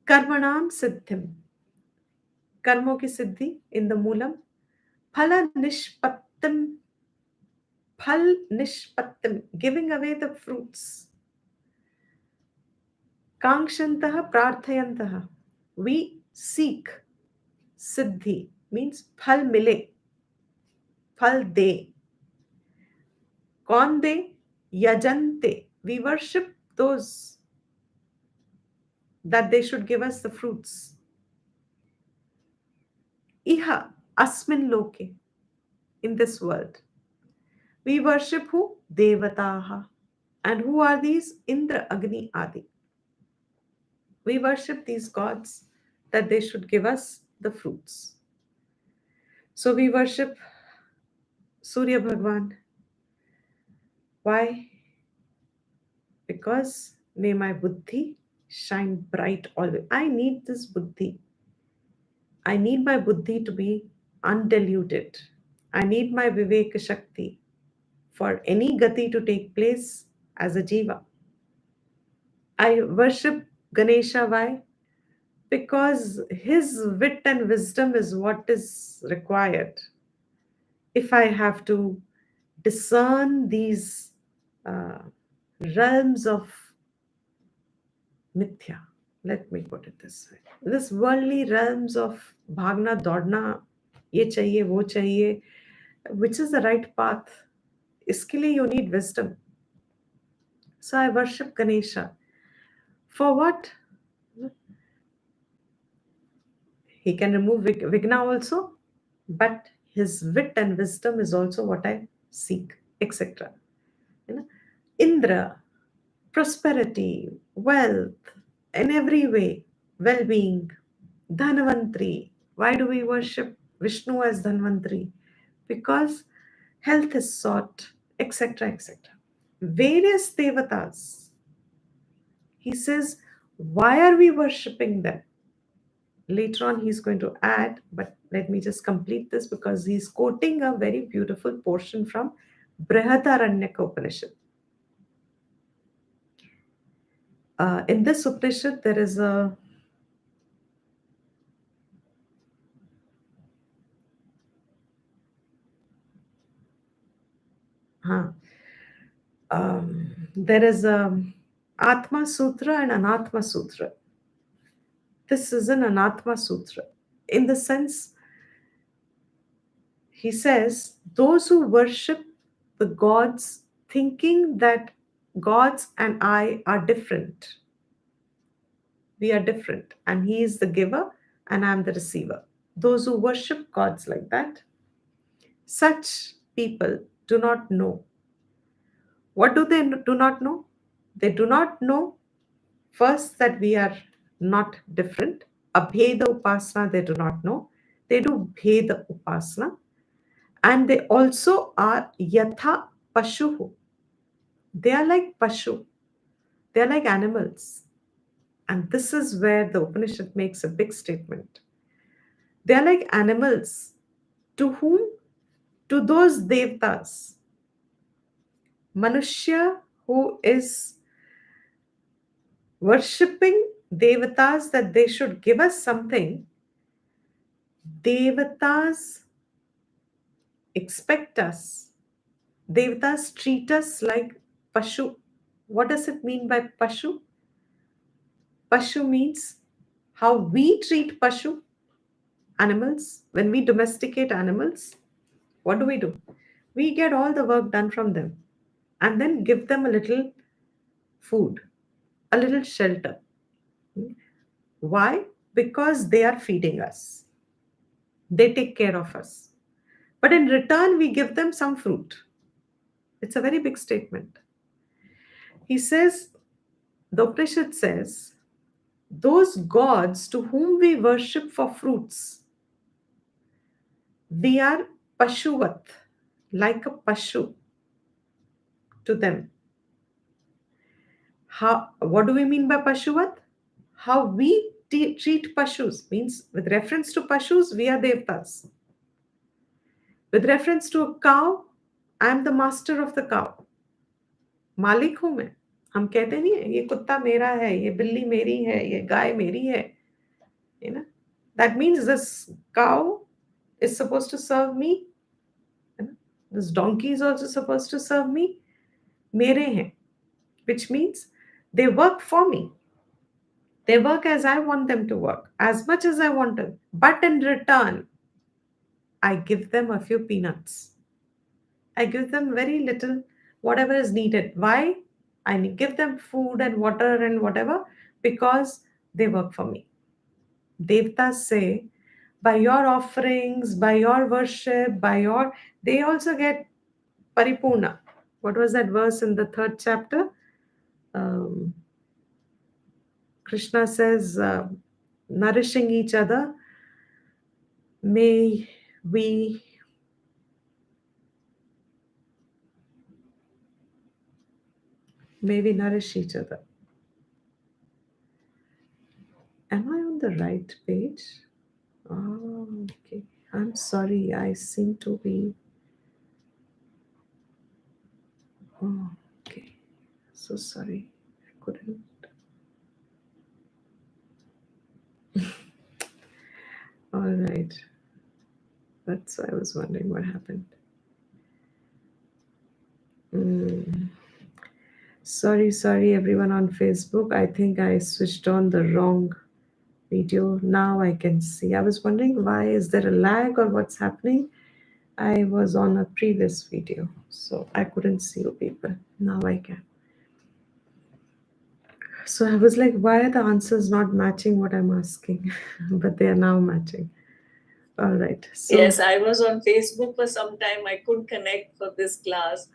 Karmanam siddhim. कर्मों की सिद्धि in the Moolam फल निष्पत्तिम फल निष्पत्तिम giving away the fruits कांक्षन्तः प्रार्थयन्तः we seek siddhi means फल मिले फल दे कौन दे यजन्ते we worship those that they should give us the fruits iha asmin loke in this world we worship who devataha and who are these indra agni adi we worship these gods that they should give us the fruits so we worship surya bhagwan why because may my buddhi shine bright always I need this buddhi I need my buddhi to be undiluted I need my vivek shakti for any gati to take place as a jiva I worship Ganesha. Why? Because his wit and wisdom is what is required. If I have to discern these uh, realms of mithya, let me put it this way this worldly realms of bhagna, dodna, ye chahiye, wo chahiye, which is the right path? Iske liye you need wisdom. So I worship Ganesha. For what? He can remove Vigna also, but his wit and wisdom is also what I seek, etc. You know, Indra, prosperity, wealth, in every way, well being, Dhanvantri. Why do we worship Vishnu as Dhanvantri? Because health is sought, etc. etc. Various devatas. He says, why are we worshipping them? Later on, he's going to add, but let me just complete this because he's quoting a very beautiful portion from Brihadaranyaka Upanishad. In this Upanishad, there is a huh, there is a Atma Sutra and Anatma Sutra. This is an Anatma Sutra. In the sense, he says, those who worship the gods thinking that gods and I are different. We are different, and he is the giver and I'm the receiver. Those who worship gods like that, such people do not know. What do they do not know? They do not know first that we are not different. Abheda upasana they do not know. They do bheda upasana, and they also are yatha pashuhu. They are like pashu. They are like animals. And this is where the Upanishad makes a big statement. They are like animals. To whom? To those devtas. Manushya who is worshipping devatas that they should give us something, devatas expect us. Devatas treat us like pashu. What does it mean by pashu? Pashu means how we treat pashu, animals. When we domesticate animals, what do? We get all the work done from them and then give them a little food, a little shelter. Why? Because they are feeding us, they take care of us. But in return, we give them some fruit. It's a very big statement. He says, the Upanishad says, those gods to whom we worship for fruits, we are pashuvat, like a pashu to them. How? What do we mean by pashuvat? How we treat pashus means with reference to pashus, we are devtas. With reference to a cow, I am the master of the cow. मालिक हूं मैं. हम कहते नहीं है ये कुत्ता मेरा है, ये बिल्ली मेरी है, ये गाय मेरी है. You know, that means this cow is supposed to serve me. You know, this donkey is also supposed to serve me. मेरे हैं, which means they work for me. They work as I want them to work, as much as I want them. But in return, I give them a few peanuts. I give them very little, whatever is needed. Why? Give them food and water and whatever because they work for me. Devtas say, by your offerings, by your worship, they also get paripurna. What was that verse in the third chapter? Um, Krishna says, nourishing each other, may we nourish each other. Am I on the right page? Oh, okay. I'm sorry. I seem to be. Oh, okay. So sorry. I couldn't. All right. That's why I was wondering what happened. Mm. Sorry, everyone on Facebook. I think I switched on the wrong video. Now I can see. I was wondering why is there a lag or what's happening? I was on a previous video, so I couldn't see you people. Now I can. So I was like, why are the answers not matching what I'm asking? But they are now matching. All right. So Yes, I was on Facebook for some time. I couldn't connect for this class.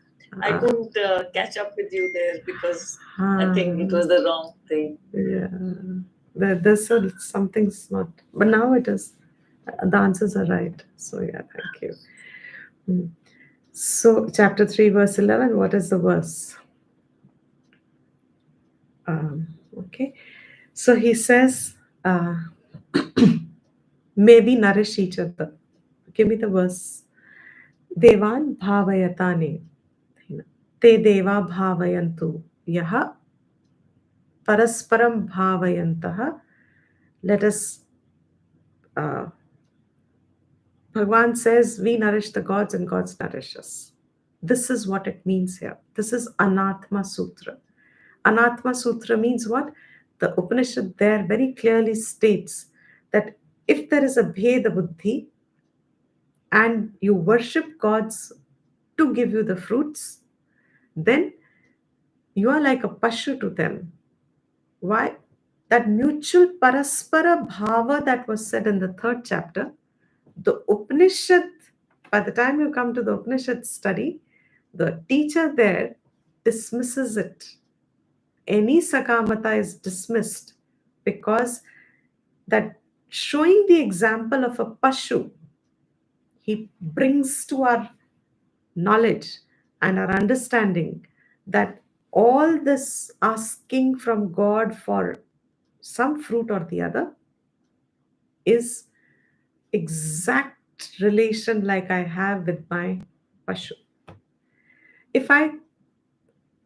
I couldn't catch up with you there because I think it was the wrong thing. yeah, there's something's not, but now it is. The answers are right. So yeah, thank you. Mm. So chapter 3, verse 11. What is the verse? Okay. So he says, may we nourish each other. Give me the verse. Devan bhavayatane. Te deva bhavayantu. Yaha parasparam bhavayantaha. Let us, uh, Bhagwan says, we nourish the gods and gods nourish us. This is what it means here. This is Anatma Sutra. Anatma Sutra means what? The Upanishad there very clearly states that if there is a Bheda Buddhi and you worship gods to give you the fruits, then you are like a Pashu to them. Why? That mutual Paraspara Bhava that was said in the third chapter, the Upanishad, by the time you come to the Upanishad study, the teacher there dismisses it. Any Sakamata is dismissed because that showing the example of a Pashu, he brings to our knowledge and our understanding that all this asking from God for some fruit or the other is exact relation like I have with my Pashu. If I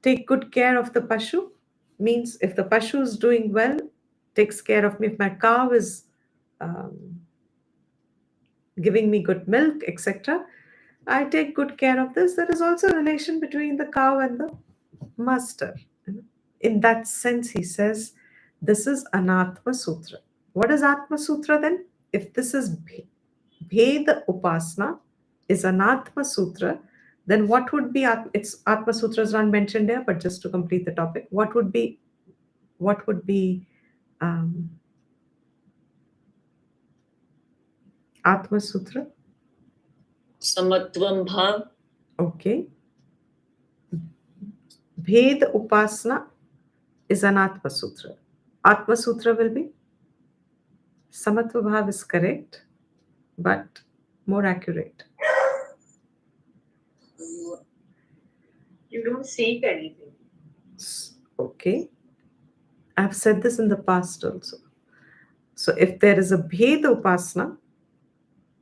take good care of the Pashu, means if the Pashu is doing well, takes care of me, if my cow is um, giving me good milk, etc., I take good care of this. There is also a relation between the cow and the master. In that sense, he says, this is Anatma Sutra. What is Atma Sutra then? If this is Bheda Upasana, is Anatma Sutra, then what would be it's Atma Sutra is not mentioned here, but just to complete the topic, what would be um, Atma Sutra? Samatvam bhav. Okay. Bhed Upasana is an Atma Sutra. Atma Sutra will be Samatva Bhav is correct, but more accurate. You don't seek anything. Okay. I've said this in the past also. So if there is a Bheda Upasana,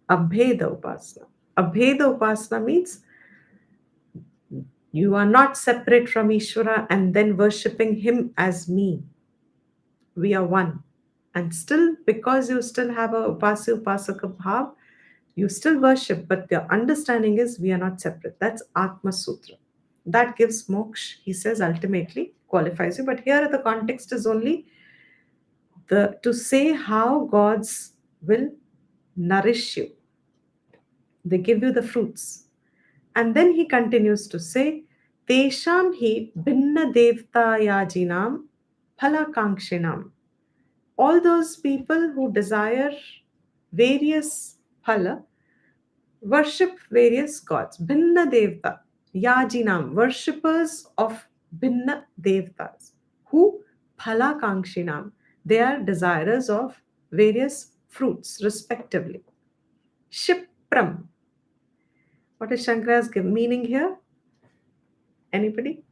Abheda Upasana. Abheda Upasana means you are not separate from Ishvara and then worshipping him as me. We are one. And still, because you still have a Upasya Upasaka Bhav, you still worship, but the understanding is we are not separate. That's Atma Sutra. That gives moksha, he says, ultimately qualifies you. But here the context is only the to say how gods will nourish you. They give you the fruits. And then he continues to say, Tesham hi binna devta yajinam phalakangshinam. All those people who desire various phala worship various gods. Bhinna devta, yajinam, worshippers of bhinna devtas. Who? Phalakangshinam. They are desirers of various fruits, respectively. Shipram. What is Shankara's meaning here? Anybody?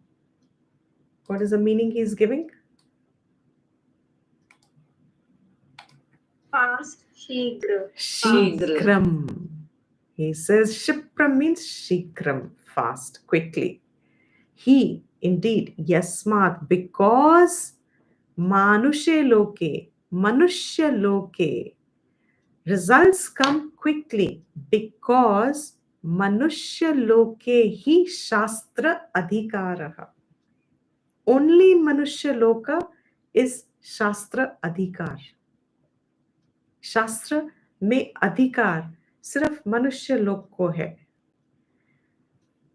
What is the meaning he is giving? Fast, Shigra. Shikram. He says Shipram means Shikram, fast, quickly. He, indeed, Yasmat, because Manushe Loke, Manushya Loke, results come quickly because Manushya Loke hi Shastra Adhikaraha. Only Manushya Loka is Shastra Adhikar. शास्त्र में अधिकार सिर्फ मनुष्य लोक को है.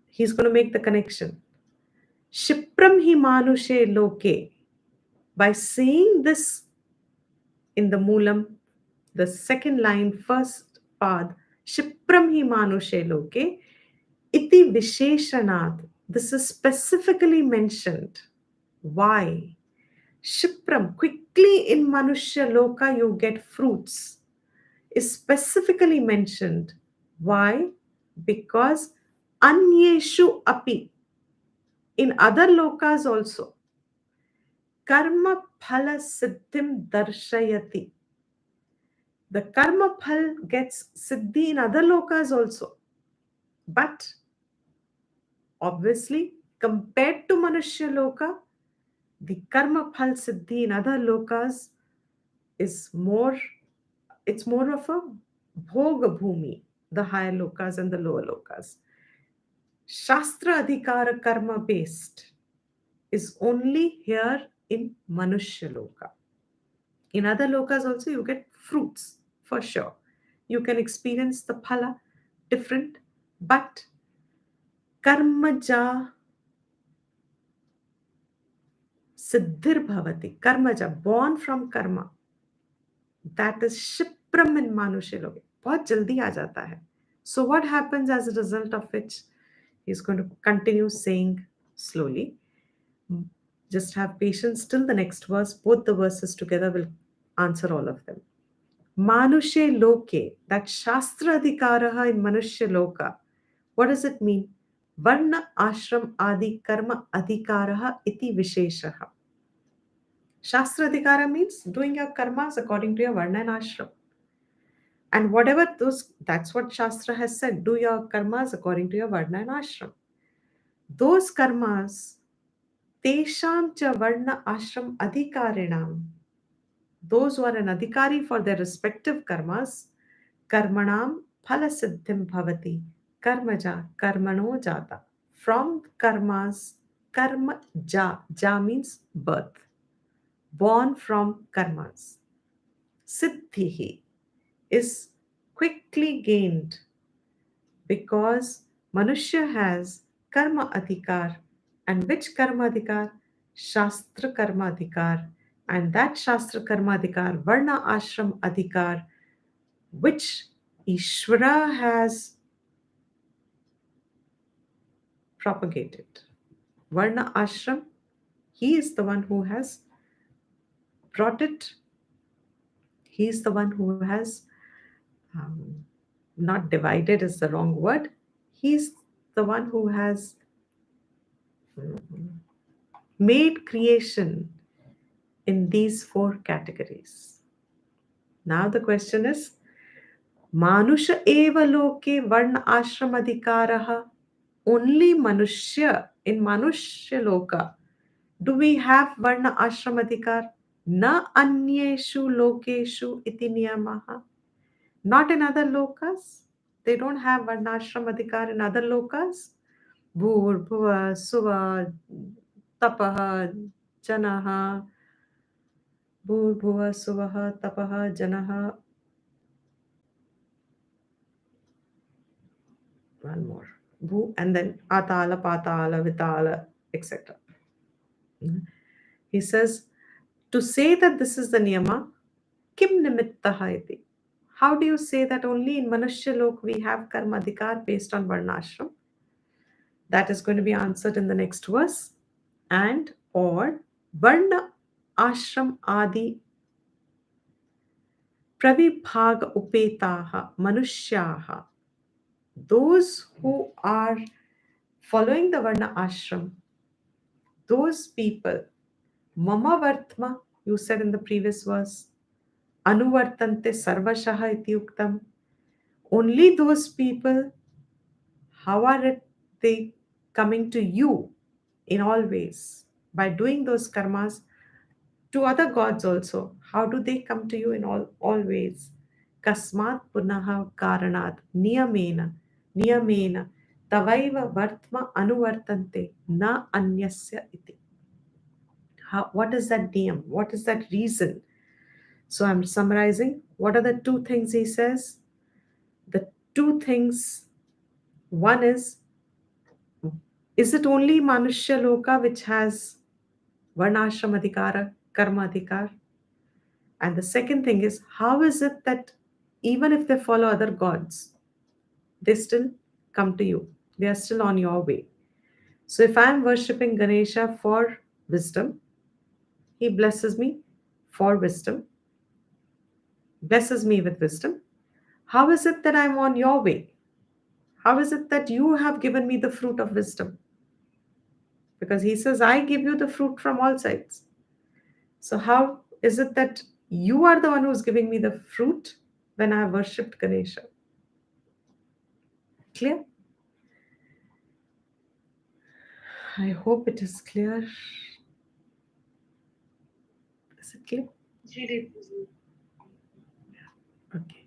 He's going to make the connection. Shipram hi manushe loke. By saying this in the Moolam, the second line, first pad, Shipram hi manushe loke, iti visheshanat. This is specifically mentioned. Why? Shipram, quickly in Manushya Loka you get fruits, is specifically mentioned. Why? Because Anyeshu api, in other lokas also, karma phala siddhim darshayati. The karma phal gets siddhi in other lokas also. But obviously, compared to Manushya Loka, the karma phal siddhi in other lokas is more, it's more of a bhoga bhumi, the higher lokas and the lower lokas. Shastra adhikara karma based is only here in Manushya Loka. In other lokas also you get fruits for sure. You can experience the phala different, but karmaja siddhir bhavati, karmaja, born from karma, that is shipram in manushya loke, बहुत जल्दी आ जाता है. So what happens as a result of which he's going to continue saying slowly. Just have patience till the next verse. Both the verses together will answer all of them. Manushe loke, that shastra adhikaraha in manushya loka. What does it mean? Varna ashram adi karma adhikaraha iti visheshaha. Shastra adhikara means doing your karmas according to your varna and ashram. And whatever those, that's what Shastra has said. Do your karmas according to your varna and ashram. Those karmas, tesham cha varna ashram adhikarinam, those who are an adhikari for their respective karmas, karmanam phalasiddhim bhavati, karmaja karmano jata. From karmas, karma ja, ja means birth, born from karmas. Siddhihi is quickly gained because Manushya has karma adhikar. And which karma adhikar? Shastra karma adhikar. And that Shastra karma adhikar, Varna ashram adhikar, which Ishvara has propagated. Varna ashram, he is the one who has brought it. He is the one who has not divided is the wrong word. He's the one who has made creation in these four categories. Now the question is, Manusha eva loke varna ashram adhikaraha. Only Manushya, in Manushya loka, do we have varna ashram adhikar? Na anyeshu lokeshu iti niyamaha. Not in other lokas. They don't have varna ashram adhikar in other lokas. Bhur, bhuva, suva, tapaha, janaha, bhur, bhuva, suvaha, tapaha, janaha. One more. Bhu, and then atala, patala, vitala, etc. He says, to say that this is the niyama, kim nimittaha iti. How do you say that only in Manushya Lok we have karma adhikar based on varnashram? That is going to be answered in the next verse. And or varna ashram adi pravibhaga upetaha manushyaha. Those who are following the varna ashram, those people, mama vartma, you said in the previous verse, anuvartante sarvashaha iti uktam. Only those people, how are they coming to you in all ways? By doing those karmas to other gods also. How do they come to you in all ways? Kasmat punaha karanat niyamena tavaiva vartma anuvartante na anyasya iti. What is that niyam? What is that reason? So I'm summarizing. What are the two things he says? The two things, one is it only Manushya Loka which has Varnashram Adhikara? karma adhikar. And the second thing is, how is it that even if they follow other gods, they still come to you? They are still on your way. So if I am worshipping Ganesha for wisdom, he blesses me for wisdom, blesses me with wisdom. How is it that I'm on your way? How is it that you have given me the fruit of wisdom? Because he says, I give you the fruit from all sides. So, how is it that you are the one who's giving me the fruit when I have worshipped Ganesha? Clear? I hope it is clear. Is it clear? Ji. Okay.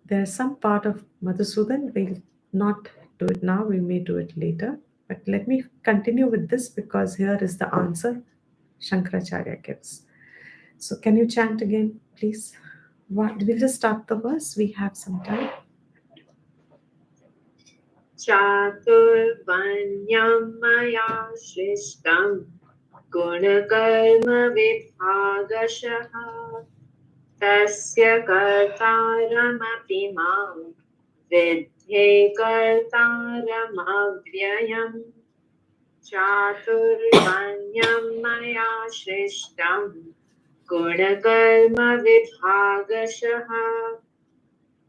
There's some part of Madhusudan, we'll not do it now, we may do it later. But let me continue with this because here is the answer Shankaracharya gives. So, can you chant again, please? We'll just start the verse, we have some time. चातुर्वर्ण्यं मया सृष्टं गुणकर्मविभागशः तस्य कर्तारमपि मां विद्धे कर्तारमव्ययम् चातुर्वर्ण्यं मया सृष्टं गुणकर्मविभागशः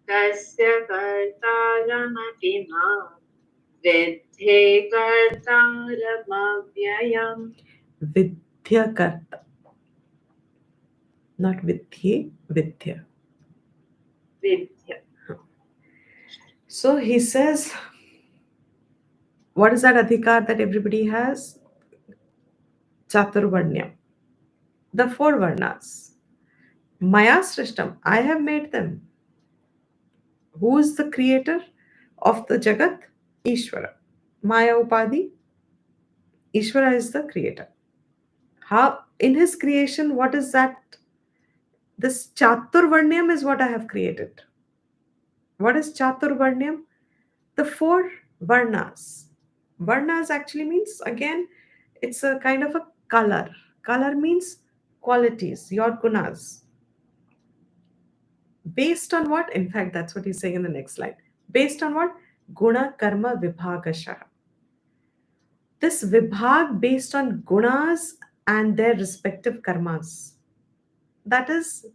तस्य कर्तारमपि मां विद्धे कर्तारमव्ययम् Vidya Karta, not Vidhye, Vidya. विद्य So he says, what is that adhikar that everybody has? Chaturvarnya, the four varnas. Maya Srishtam, I have made them. Who is the creator of the Jagat? Ishvara. Maya Upadhi, Ishvara is the creator. How in his creation, what is that? This Chaturvarnyam is what I have created. What is Chaturvarnyam? The four varnas. Varnas actually means, again, it's a kind of a color. Color means qualities, your gunas. Based on what? In fact, that's what he's saying in the next slide. Based on what? Guna karma vibhagasha. This vibhag based on gunas and their respective karmas. That is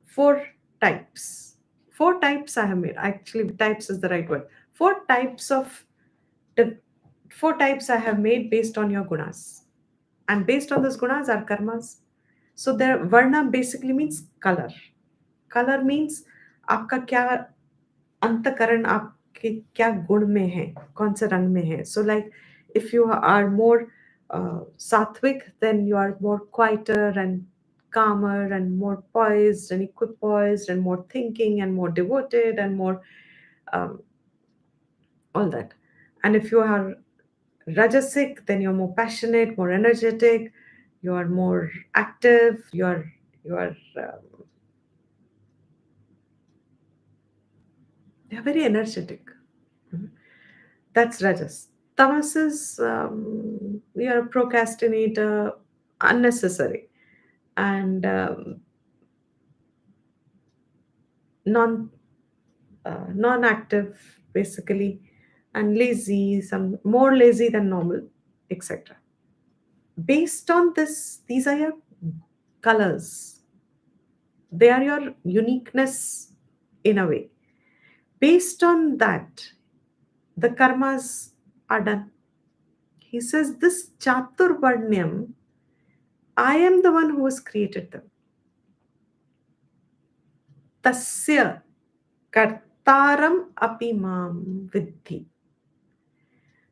four types. Four types I have made. Actually, types is the right word. Four types of the four types I have made based on your gunas. And based on those gunas are karmas. So their varna basically means color. Color means आपका क्या अंतकरण आपके क्या गुण में है कौन से रंग में है so like if you are more sattvic then you are more quieter and calmer and more poised and equipoised and more thinking and more devoted and more um, all that. And if you are rajasic then you're more passionate, more energetic, you are more active, you're very energetic. That's rajas. Tamas is you're a procrastinator, unnecessary, and non non-active basically, and lazy, some more lazy than normal, etc. Based on this, these are your colors. They are your uniqueness in a way. Based on that, the karmas are done. He says this Chaturvarnyam, I am the one who has created them. Tasya kartaram api mam vidhi.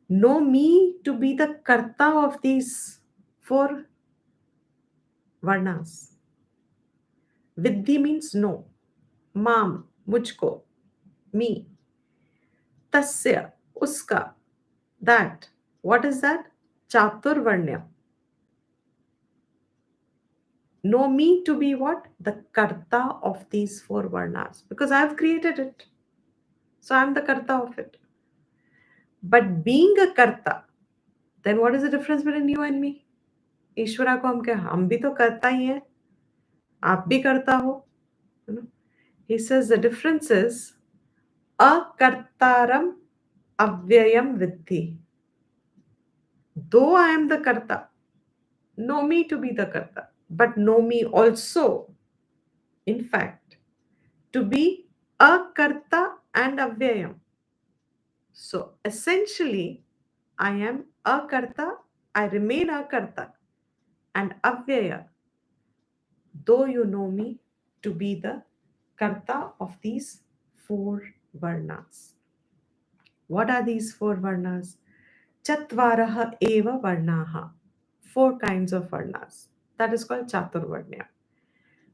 Know me to be the karta of these four varnas. Vidhi means know. Mam, mujhko, me. Tasya, uska, that. What is that? Chaturvarnya. Know me to be what? The karta of these four varnas. Because I have created it. So I am the karta of it. But being a karta, then what is the difference between you and me? ईश्वरा को हम कहें हम भी तो करता ही हैं, आप भी करता हो, है ना? He says the difference is akartaram avyayam viddhi. Though I am the karta, know me to be the karta, but know me also, in fact, to be akarta and avyayam. So essentially, I am akarta, I remain akarta and avyaya, though you know me to be the karta of these four varnas. What are these four varnas? Chatvaraha eva varnaha. Four kinds of varnas. That is called Chaturvarnya.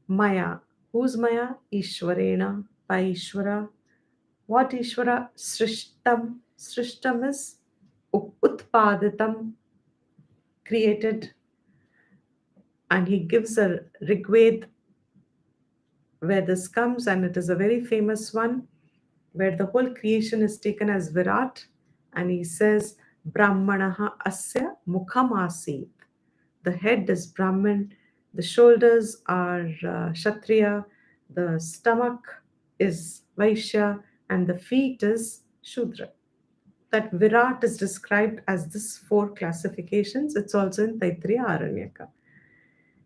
Maya. Who's Maya? Ishwarena. By Ishvara. What Ishvara? Srishtam. Srishtam is Utpaditam, created. And he gives a Rigved where this comes, and it is a very famous one where the whole creation is taken as Virat, and he says, Brahmanaha asya mukham asit. The head is Brahman, the shoulders are Kshatriya, the stomach is Vaishya, and the feet is Shudra. That Virat is described as this four classifications. It's also in Taittiriya Aranyaka.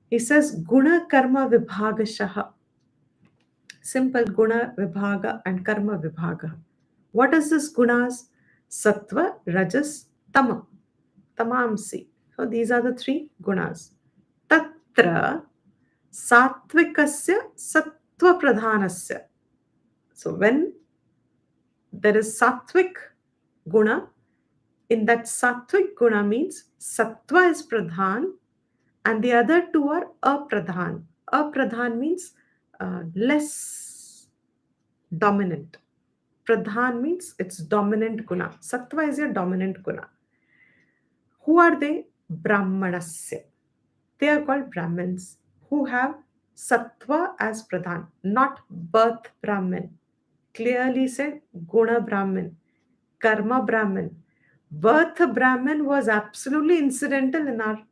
He says, Guna Karma Vibhagashaha. Simple Guna Vibhaga and Karma Vibhaga. What is this gunas? Sattva, Rajas, Tama. Tamamsi. So these are the three gunas. Tatra Satvikasya Sattva Pradhanasya. So when there is Sattvic guna, in that Sattvic guna means Sattva is Pradhan and the other two are Apradhan. Apradhan means less dominant. Pradhan means it's dominant guna. Sattva is your dominant guna. Who are they? Brahmanasya. They are called Brahmins who have Sattva as Pradhan, not birth Brahmin. Clearly said Guna Brahmin, Karma Brahmin. Birth Brahmin was absolutely incidental in our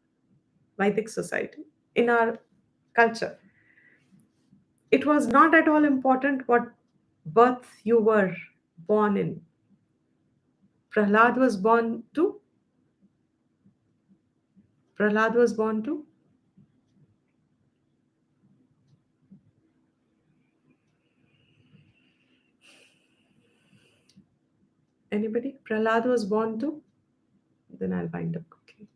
Vedic society, in our culture. It was not at all important what birth you were born in. Prahlad was born to? Prahlad was born to? Anybody? Prahlad was born to? Then I'll wind up quickly.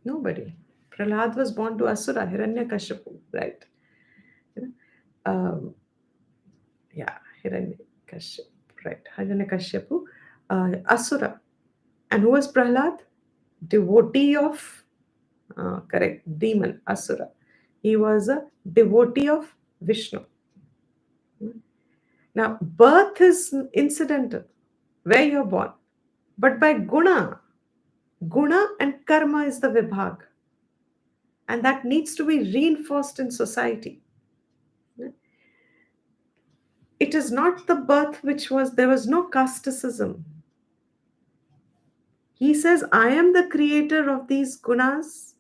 Nobody. Prahlad was born to Asura, Hiranyakashipu, right? Yeah, Hiranyakashipu, right? Hiranyakashipu, Asura. And who was Prahlad? Devotee of, correct, demon, Asura. He was a devotee of Vishnu. Now, birth is incidental, where you're born. But by guna and karma is the vibhag. And that needs to be reinforced in society. It is not the birth which was, there was no casteism. He says, I am the creator of these gunas,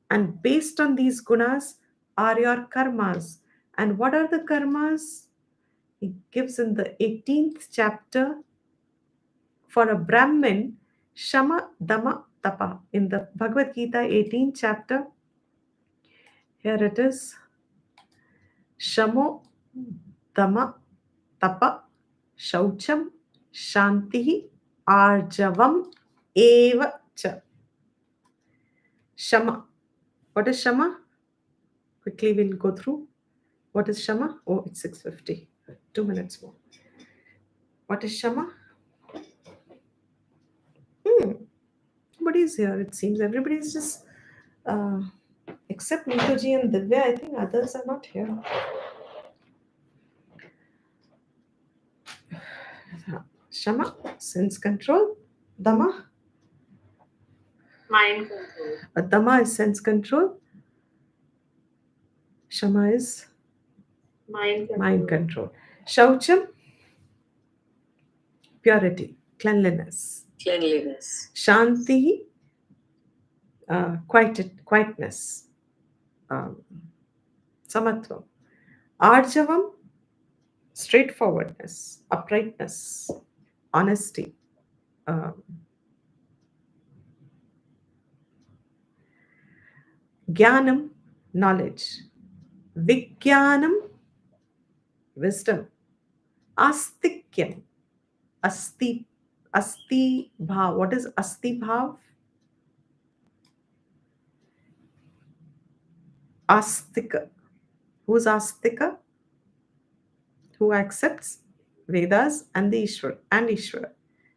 and based on these gunas are your karmas. And what are the karmas? He gives in the 18th chapter for a Brahmin, Shama, Dama, Tapa. In the Bhagavad Gita 18th chapter, here it is, Shamo, Dama, Tapa, Shaucham, Shantihi, Arjavam, Eva cha. Shama. What is Shama? Quickly we'll go through. What is Shama? Oh, it's 6:50. 2 minutes more. What is Shama? Nobody's here. It seems everybody's just, except Neetaji and Divya, I think others are not here. Shama, sense control. Dama. Mind control. Dama is sense control. Shama is Mind control. mind control. Shaucham. purity, cleanliness. Cleanliness. Shanti, quietness. Um, Samatvam. Arjavam, straightforwardness, uprightness, honesty. Um, Jnanam, knowledge. Vijnanam, wisdom. Astikyam, asti, asti bhav. What is asti bhav? Astika. Who's astika? Who accepts Vedas and the Ishwar and Ishwara.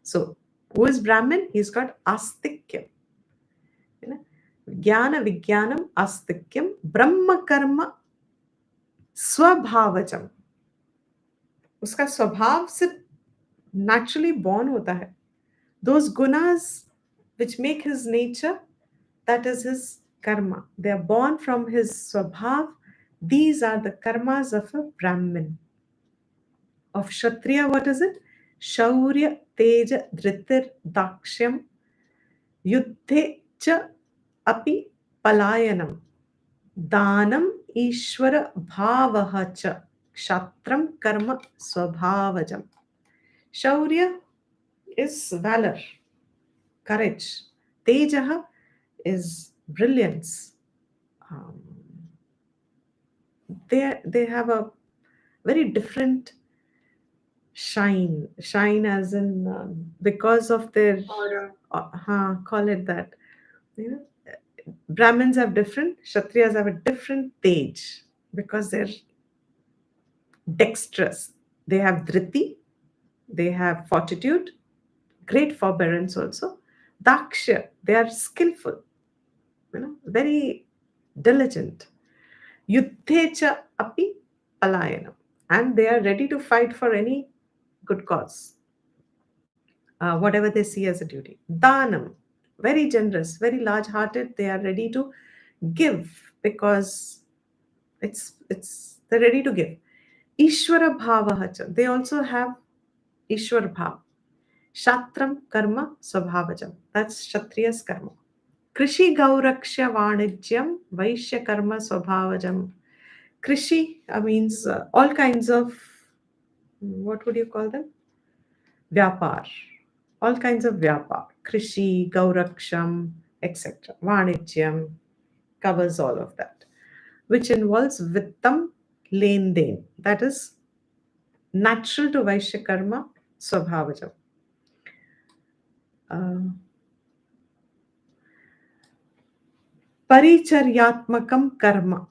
So, who is Brahmin? He's got astikyam. You know? Jnana Vijnanam Astikyam Brahma Karma Swabhavajam. उसका स्वभाव से naturally born होता है. Those gunas which make his nature, that is his karma. They are born from his swabhav. These are the karmas of a Brahmin. Of Kshatriya, what is it? Shaurya, Teja, Dhritir, Dakshyam, Yuddhe cha api palayanam. Danam Ishwara Bhavaha cha Kshatram Karma Swabhavajam. Shaurya is valor, courage. Tejaha is brilliance. Um, they have a very different shine. Shine as in because of their Aura. call it that. You know, Brahmins have different, Kshatriyas have a different tej because they're dexterous. They have dhriti, they have fortitude, great forbearance also. Daksha, they are skillful, very diligent. Yuddhecha api palayanam, and they are ready to fight for any good cause, whatever they see as a duty. Danam, very generous, very large-hearted. They are ready to give because they're ready to give. Ishwara bhavahacha. They also have Ishwar bhav. Shatram karma swabhavajam. That's Kshatriya's karma. Krishi gauraksha vanijyam vaishya karma swabhavajam. Krishi means all kinds of, what would you call them? Vyapar. All kinds of vyapar. Krishi, gauraksham, etc. Vanijyam covers all of that, which involves vittam, len den. That is natural to Vaishya karma, swabhavajam. Paricharyatmakam karma,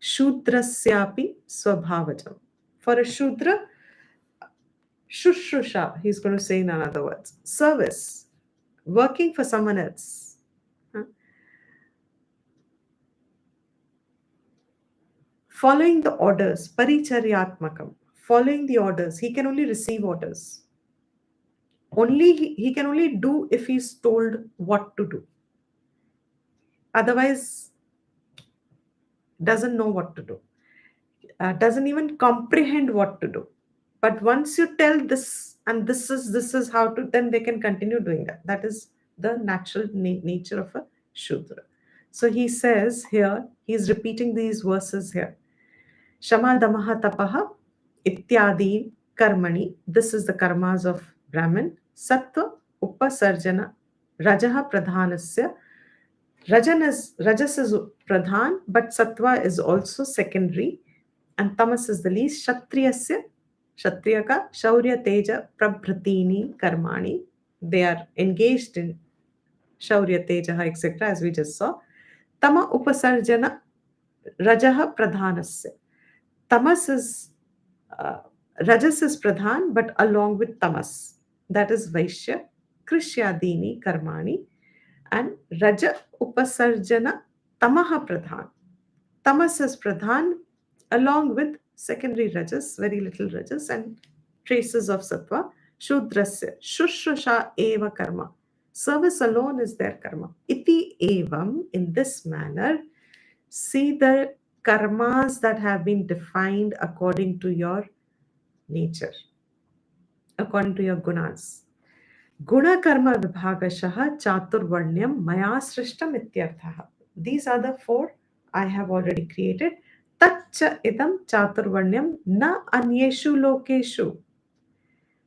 Shudrasyapi swabhavajam. For a Shudra, Shushrusha, he's going to say in other words, service, working for someone else. Huh? Following the orders, Paricharyatmakam, following the orders. He can only receive orders. He can only do if he's told what to do. Otherwise, doesn't know what to do. Doesn't even comprehend what to do. But once you tell this and this is how to, then they can continue doing that. That is the natural nature of a Shudra. So he says here, he's repeating these verses here. Shama damaha tapaha ityadi karmani. This is the karmas of Brahmin. Sattva upasarjana rajaha pradhanasya. Rajas is pradhan, but sattva is also secondary, and tamas is the least. Kshatriyasya, Kshatriya ka shaurya teja prabhratini karmani. They are engaged in shaurya teja, etc., as we just saw. Tama upasarjana rajaha pradhanasya. Tamas is Rajas is pradhan, but along with tamas. That is Vaishya, Krishyadini karmani, and Raja upasarjana tamaha pradhan. Tamas is pradhan along with secondary rajas, very little rajas, and traces of sattva. Shudrasya, Shushrusha eva karma. Service alone is their karma. Iti evam, in this manner, see the karmas that have been defined according to your nature. according to your gunas. Guna karma vibhagashaha chaturvarnyam maya srishtam ityarthaha. These are the four I have already created. Taccha idam chaturvarnyam na anyeshu lokeshu.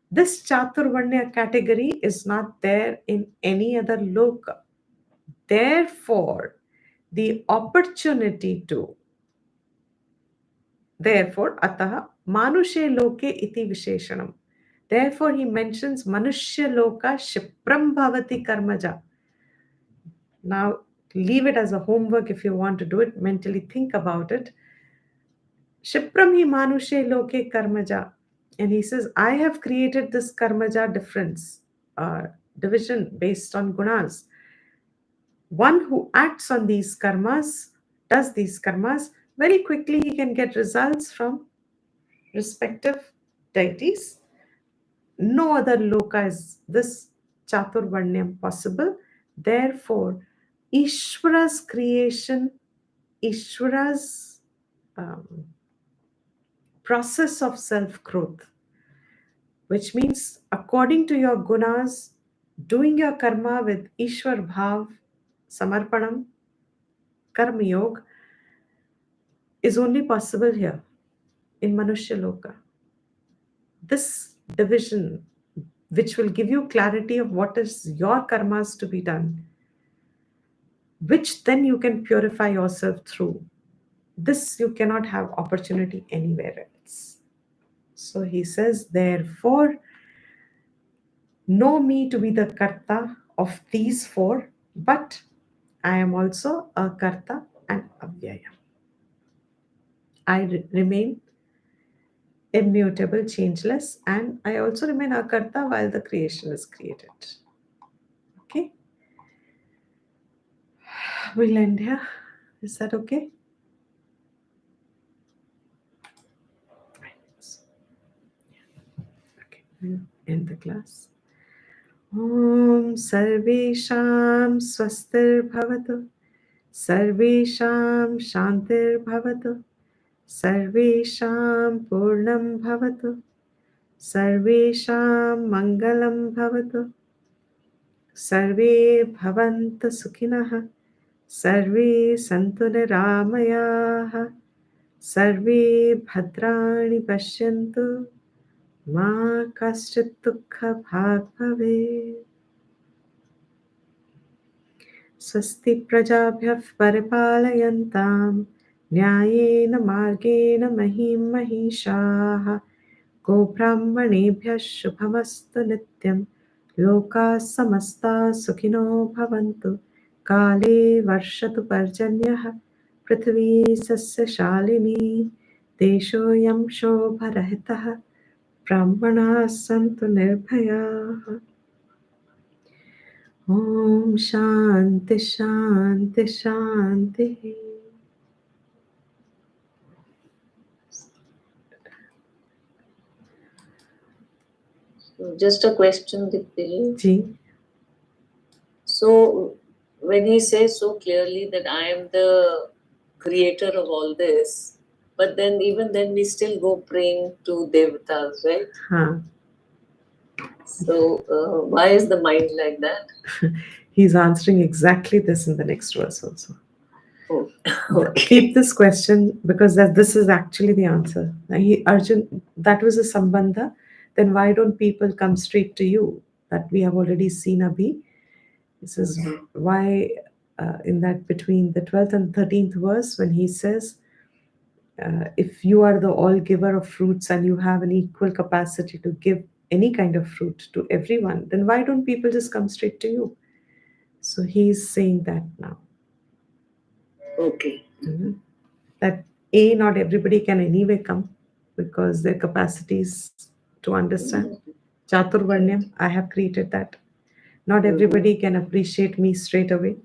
This chaturvarnya category is not there in any other loka. Therefore, the opportunity to, therefore, ataha manushe loke iti visheshanam. Therefore, he mentions manushya loka shipram bhavati karmaja. Now, leave it as a homework if you want to do it. Mentally think about it. Shipram hi manushe loke karmaja. And he says, I have created this karmaja difference, division based on gunas. One who acts on these karmas, does these karmas, very quickly he can get results from respective deities. No other loka is this chaturvarnyam possible. Therefore, Ishvara's creation, Ishvara's process of self growth, which means according to your gunas, doing your karma with Ishwar Bhav, Samarpanam, Karma Yoga, is only possible here in Manushya Loka. This division, which will give you clarity of what is your karmas to be done, which then you can purify yourself through. This you cannot have opportunity anywhere else. So he says, therefore, know me to be the karta of these four, but I am also a karta and avyaya. I remain immutable, changeless, and I also remain a karta while the creation is created. Okay? We'll end here. Is that okay? Okay, we'll end the class. Om Sarvesham Swastir Bhavatu Sarvesham Shantir Bhavatu Sarvesham Purnam Bhavatu Sarvesham Mangalam Bhavatu Sarve Bhavantu Sukhinah Sarve Santu Niramayaha Sarve Bhadrani Pashyantu Ma Kaschit Dukha Bhag Bhavet. स्वस्ति प्रजाभ्यः परिपालयन्तां न्यायेन मार्गेण महीं महिषाः गोब्राह्मणेभ्यः शुभमस्तु नित्यं लोकाः समस्ताः सुखिनो भवन्तु काले वर्षतु पर्जन्यः पृथिवी सस्यशालिनी देशोऽयं शोभरहितः ब्राह्मणाः सन्तु निर्भयाः Om Shanti Shanti Shanti. So just a question, Dipti. Ji. So when he says so clearly that I am the creator of all this, but then even then we still go praying to devatas, right? Huh. So why is the mind like that? He's answering exactly this in the next verse also. Oh, okay. Keep this question because this is actually the answer. Arjun, that was a sambandha. Then why don't people come straight to you? That we have already seen Abhi. This is why in that between the 12th and 13th verse when he says, if you are the all giver of fruits and you have an equal capacity to give any kind of fruit to everyone, then why don't people just come straight to you? So he's saying that now. Okay. Mm-hmm. That not everybody can anyway come because their capacities to understand. Chaturvarnyam, I have created that. Not everybody can appreciate me straight away.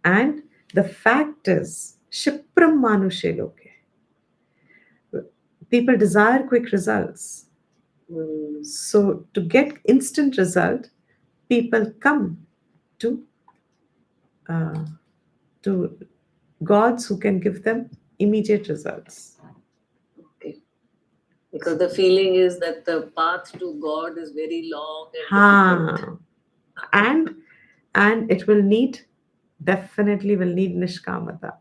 And the fact is, Shipram Manushe Loke. People desire quick results. So to get instant result, people come to gods who can give them immediate results. Okay. Because the feeling is that the path to God is very long and difficult. Ha. And it will need, definitely will need nishkamata.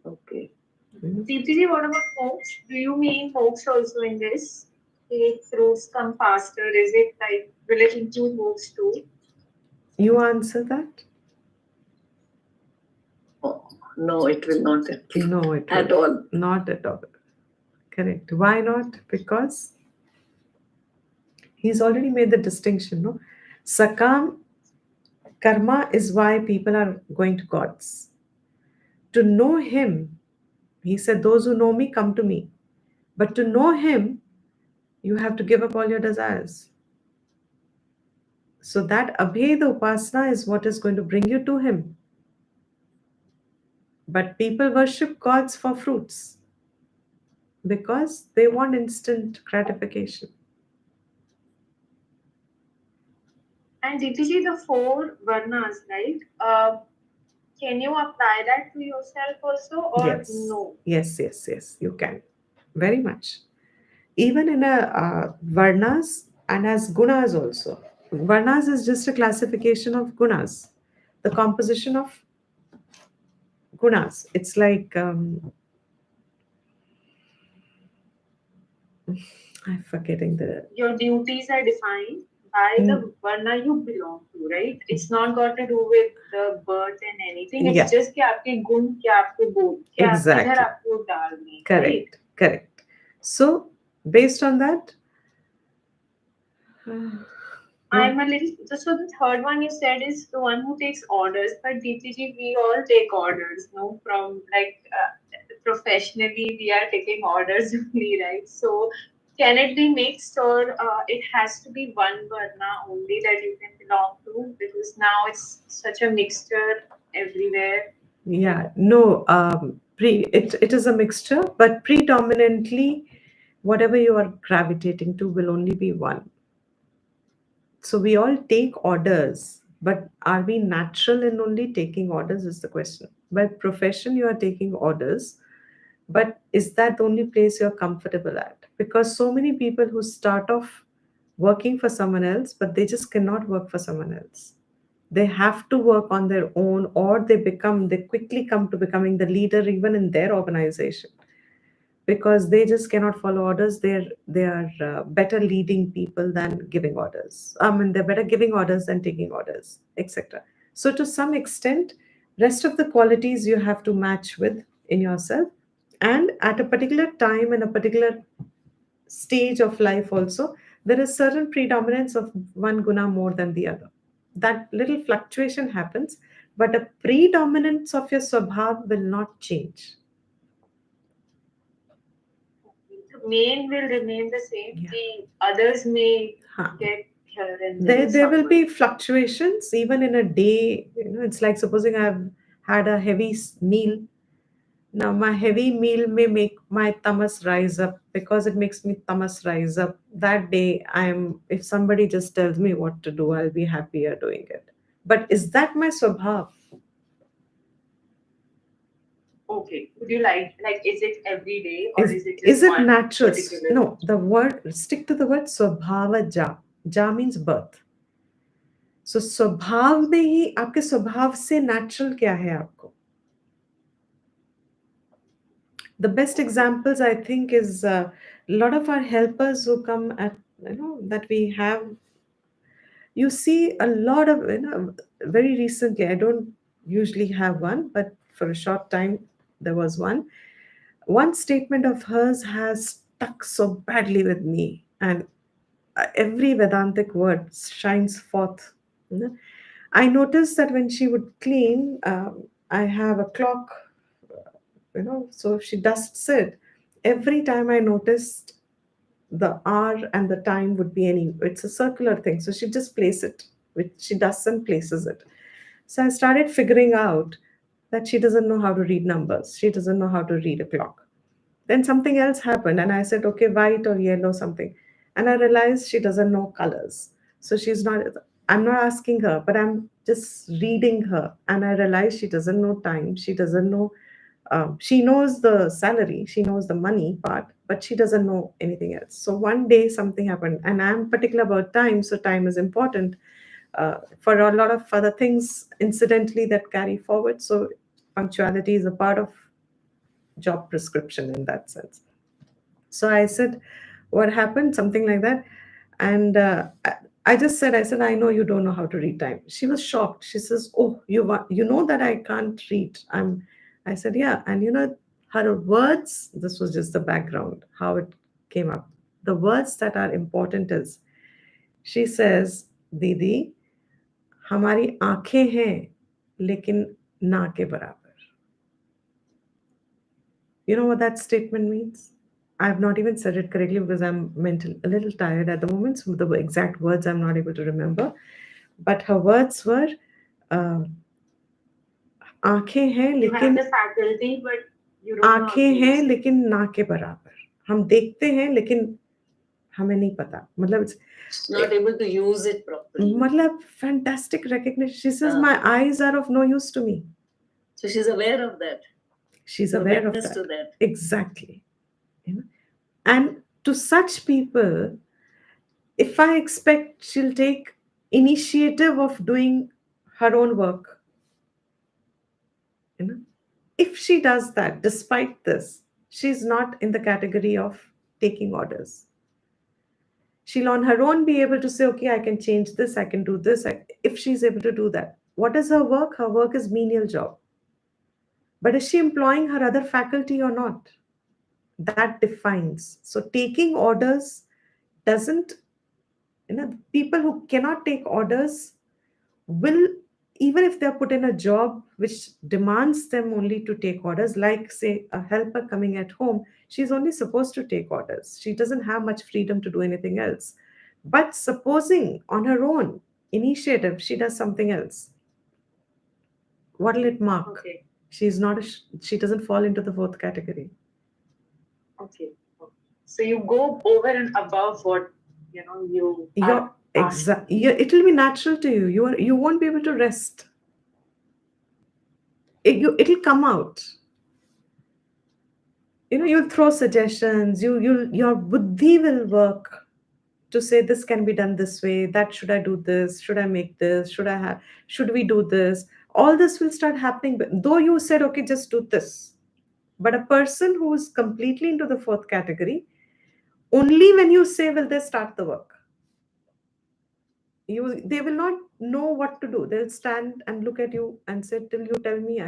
Okay. Mhm. Deepti, what about moksha? Do you mean moksha also in this? If fruits come faster, is it like, will it include moksha too? You answer that? Oh, no, it will not include No, it at will all. not at all. Correct. Why not? Because he's already made the distinction, no? Sakam karma is why people are going to gods. To know him, he said, those who know me come to me. But to know him, you have to give up all your desires. So that abheda upasana is what is going to bring you to him. But people worship gods for fruits because they want instant gratification. And Deepti, the four varnas, right? Can you apply that to yourself also, or Yes, no? yes, you can. Very much. Even in a varnas and as gunas also. Varnas is just a classification of gunas, the composition of gunas. It's like, I'm forgetting the. Your duties are defined by Mm, the varna you belong to, right? It's not got to do with the birth and anything. It's yeah, just कि आपके गुण क्या आपको बोल क्या किधर exactly. आपको डालने हैं, right? Correct, correct. So, based on that, what? I'm a little so the third one you said is the one who takes orders, but DTG we all take orders, no? From like professionally we are taking orders only, right? So can it be mixed or it has to be one varna only that you can belong to because now it's such a mixture everywhere. Yeah, no, it is a mixture, but predominantly, whatever you are gravitating to will only be one. So we all take orders, but are we natural in only taking orders is the question. By profession, you are taking orders, but is that the only place you're comfortable at? Because so many people who start off working for someone else, but they just cannot work for someone else. They have to work on their own, or they quickly come to becoming the leader even in their organization because they just cannot follow orders. They are better leading people than giving orders. I mean, they're better giving orders than taking orders, etc. So to some extent, rest of the qualities you have to match with in yourself, and at a particular time and a particular stage of life also, there is certain predominance of one guna more than the other. That little fluctuation happens, but a predominance of your swabhav will not change. The main will remain the same. Yeah. The others may Huh. get here and There will suffer. be fluctuations even in a day. It's like supposing I've had a heavy meal. Now my heavy meal may make my tamas rise up. Because it makes me tamas rise up that day, if somebody just tells me what to do, I'll be happier doing it. But is that my swabhav? Okay. Would you like is it every day or is is it is just it one natural? particular? No, the word, stick to the word swabhava. Ja means birth. So स्वभाव में ही आपके स्वभाव से natural क्या है आपको? The best examples I think is a lot of our helpers who come at, that we have. You see a lot of, very recently, I don't usually have one, but for a short time there was one statement of hers has stuck so badly with me, and every Vedantic word shines forth. you know. I noticed that when she would clean, I have a clock, so she dusts it. Every time I noticed the hour and the time would be it's a circular thing. So she just place it, which she does and places it. So I started figuring out that she doesn't know how to read numbers. She doesn't know how to read a clock. Then something else happened, and I said, okay, white or yellow, something. And I realized she doesn't know colors. So I'm not asking her, but I'm just reading her. And I realized she doesn't know time. She doesn't know She knows the salary, she knows the money part, but she doesn't know anything else. So one day something happened, and I'm particular about time, so time is important for a lot of other things, incidentally, that carry forward. So punctuality is a part of job prescription in that sense. So I said, "What happened?" Something like that, and I just said, "I said I know you don't know how to read time." She was shocked. She says, "Oh, you know that I can't read." I said, "Yeah," and her words. This was just the background how it came up. The words that are important is she says, "Didi, हमारी आंखें हैं लेकिन ना के बराबर." You know what that statement means? I have not even said it correctly because I'm mental a little tired at the moment. So the exact words I'm not able to remember. But her words were, uh, आंखें हैं You have लेकिन the faculty, but you don't know how to आंखें हैं use it. लेकिन ना के बराबर. हम देखते हैं लेकिन हमें नहीं पता. मतलब She's not able to use it properly. मतलब fantastic recognition. She says, Ah. my eyes are of no use to me. So she's aware of that. She's A aware of witness that. to that. Exactly. And to such people, if I expect she'll take initiative of doing her own work, you know, if she does that, despite this, she's not in the category of taking orders. She'll on her own be able to say, okay, I can change this, I can do this. If she's able to do that, what is her work? Her work is menial job. But is she employing her other faculty or not? That defines. So taking orders doesn't, people who cannot take orders will, even if they're put in a job which demands them only to take orders, like say a helper coming at home, she's only supposed to take orders. She doesn't have much freedom to do anything else. But supposing on her own initiative she does something else, what will it mark? Okay. She's not she doesn't fall into the fourth category. Okay. So you go over and above what you are Exactly. It will be natural to you. You won't be able to rest. It'll come out. You'll throw suggestions. Your buddhi will work to say this can be done this way. That should I do this? Should I make this? Should we do this? All this will start happening. But though you said okay, just do this, but a person who is completely into the fourth category, only when you say will they start the work. They will not know what to do. They'll stand and look at you and say till you tell me,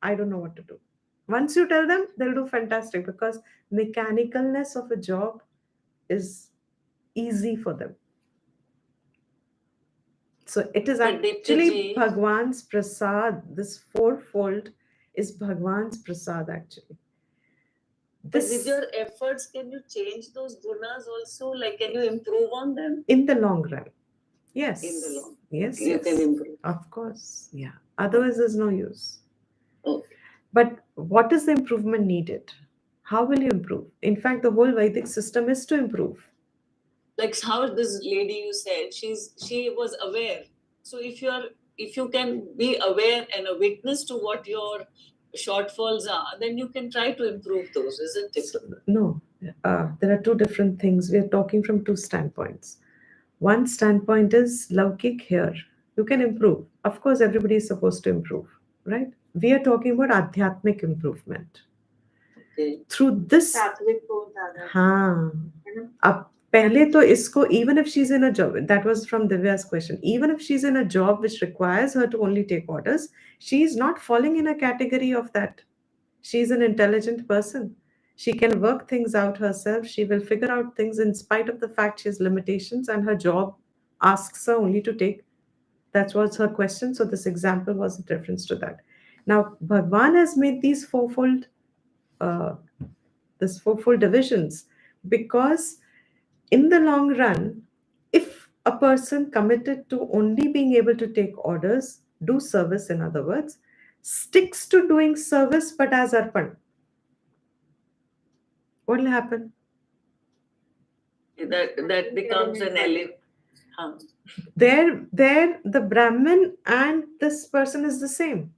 I don't know what to do. Once you tell them, they'll do fantastic because mechanicalness of a job is easy for them. So it is actually Bhagwan's prasad. This fourfold is Bhagwan's prasad actually. But with your efforts, can you change those gunas also? Like, can you improve on them? In the long run. Yes. In the long. Yes. You can improve. Of course. Yeah. Otherwise, there's no use. Okay. But what is the improvement needed? How will you improve? In fact, the whole Vedic system is to improve. Like how this lady you said, she was aware. So if you can be aware and a witness to what your shortfalls are, then you can try to improve those, isn't it? No, there are two different things. We are talking from two standpoints. One standpoint is Laukik here. You can improve. Of course, everybody is supposed to improve, right? We are talking about Adhyatmic improvement. Okay. Through this. हाँ. अब पहले तो इसको, even if she's in a job, that was from Divya's question, even if she's in a job which requires her to only take orders, she's not falling in a category of that. She's an intelligent person. She can work things out herself. She will figure out things in spite of the fact she has limitations, and her job asks her only to take. That was her question. So this example was a reference to that. Now, Bhagwan has made these fourfold divisions because in the long run, if a person committed to only being able to take orders, do service, in other words, sticks to doing service but as arpan, what will happen? That becomes an element. There, the Brahmin and this person is the same.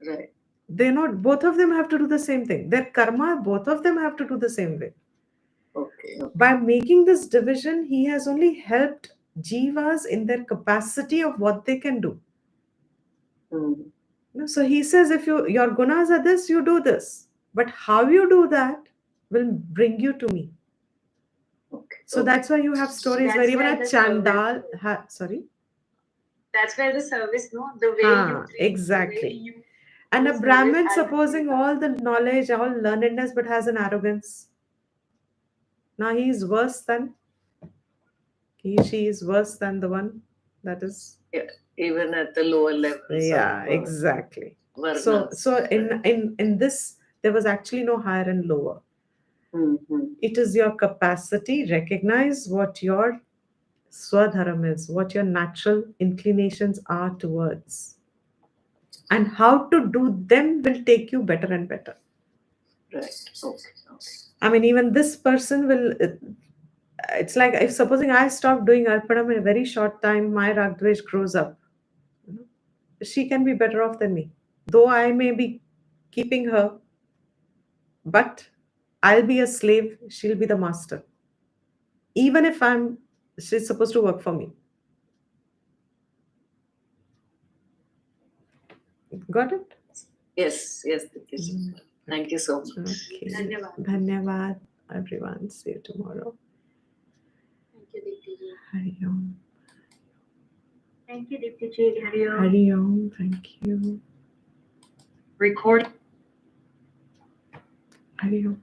Right. They're not, both of them have to do the same thing. Their karma, both of them have to do the same way. Okay. By making this division, he has only helped jivas in their capacity of what they can do. Mm. So he says, if your gunas are this, you do this. But how you do that will bring you to me. Okay. So that's why you have stories where That's even where a the chandal, service, sorry, that's where the service, no, the way you treat, the way exactly. you And do a service Brahmin as supposing jiva. all the knowledge, all learnedness, but has an arrogance. Now he is worse than, she is worse than the one that is. Yeah, even at the lower levels Yeah, of exactly. So varnas. so in this, there was actually no higher and lower. Mm-hmm. It is your capacity, recognize what your swadharam is, what your natural inclinations are towards, and how to do them will take you better and better. Right. Okay. Okay. I mean, even this person will. It's like if supposing I stop doing arpanam in a very short time, my ragdvesh grows up. You know, she can be better off than me, though I may be keeping her, but I'll be a slave. She'll be the master. Even if she's supposed to work for me. Got it? Yes. Yes. Dityaji. Mm. Thank you so much. Okay. Dhanyavad. Dhanyavad, everyone. See you tomorrow. Thank you, Deepti ji. Hari Om. Thank you, Deepti ji. Hari Om. Hari Om. Thank you. Record. Hari Om.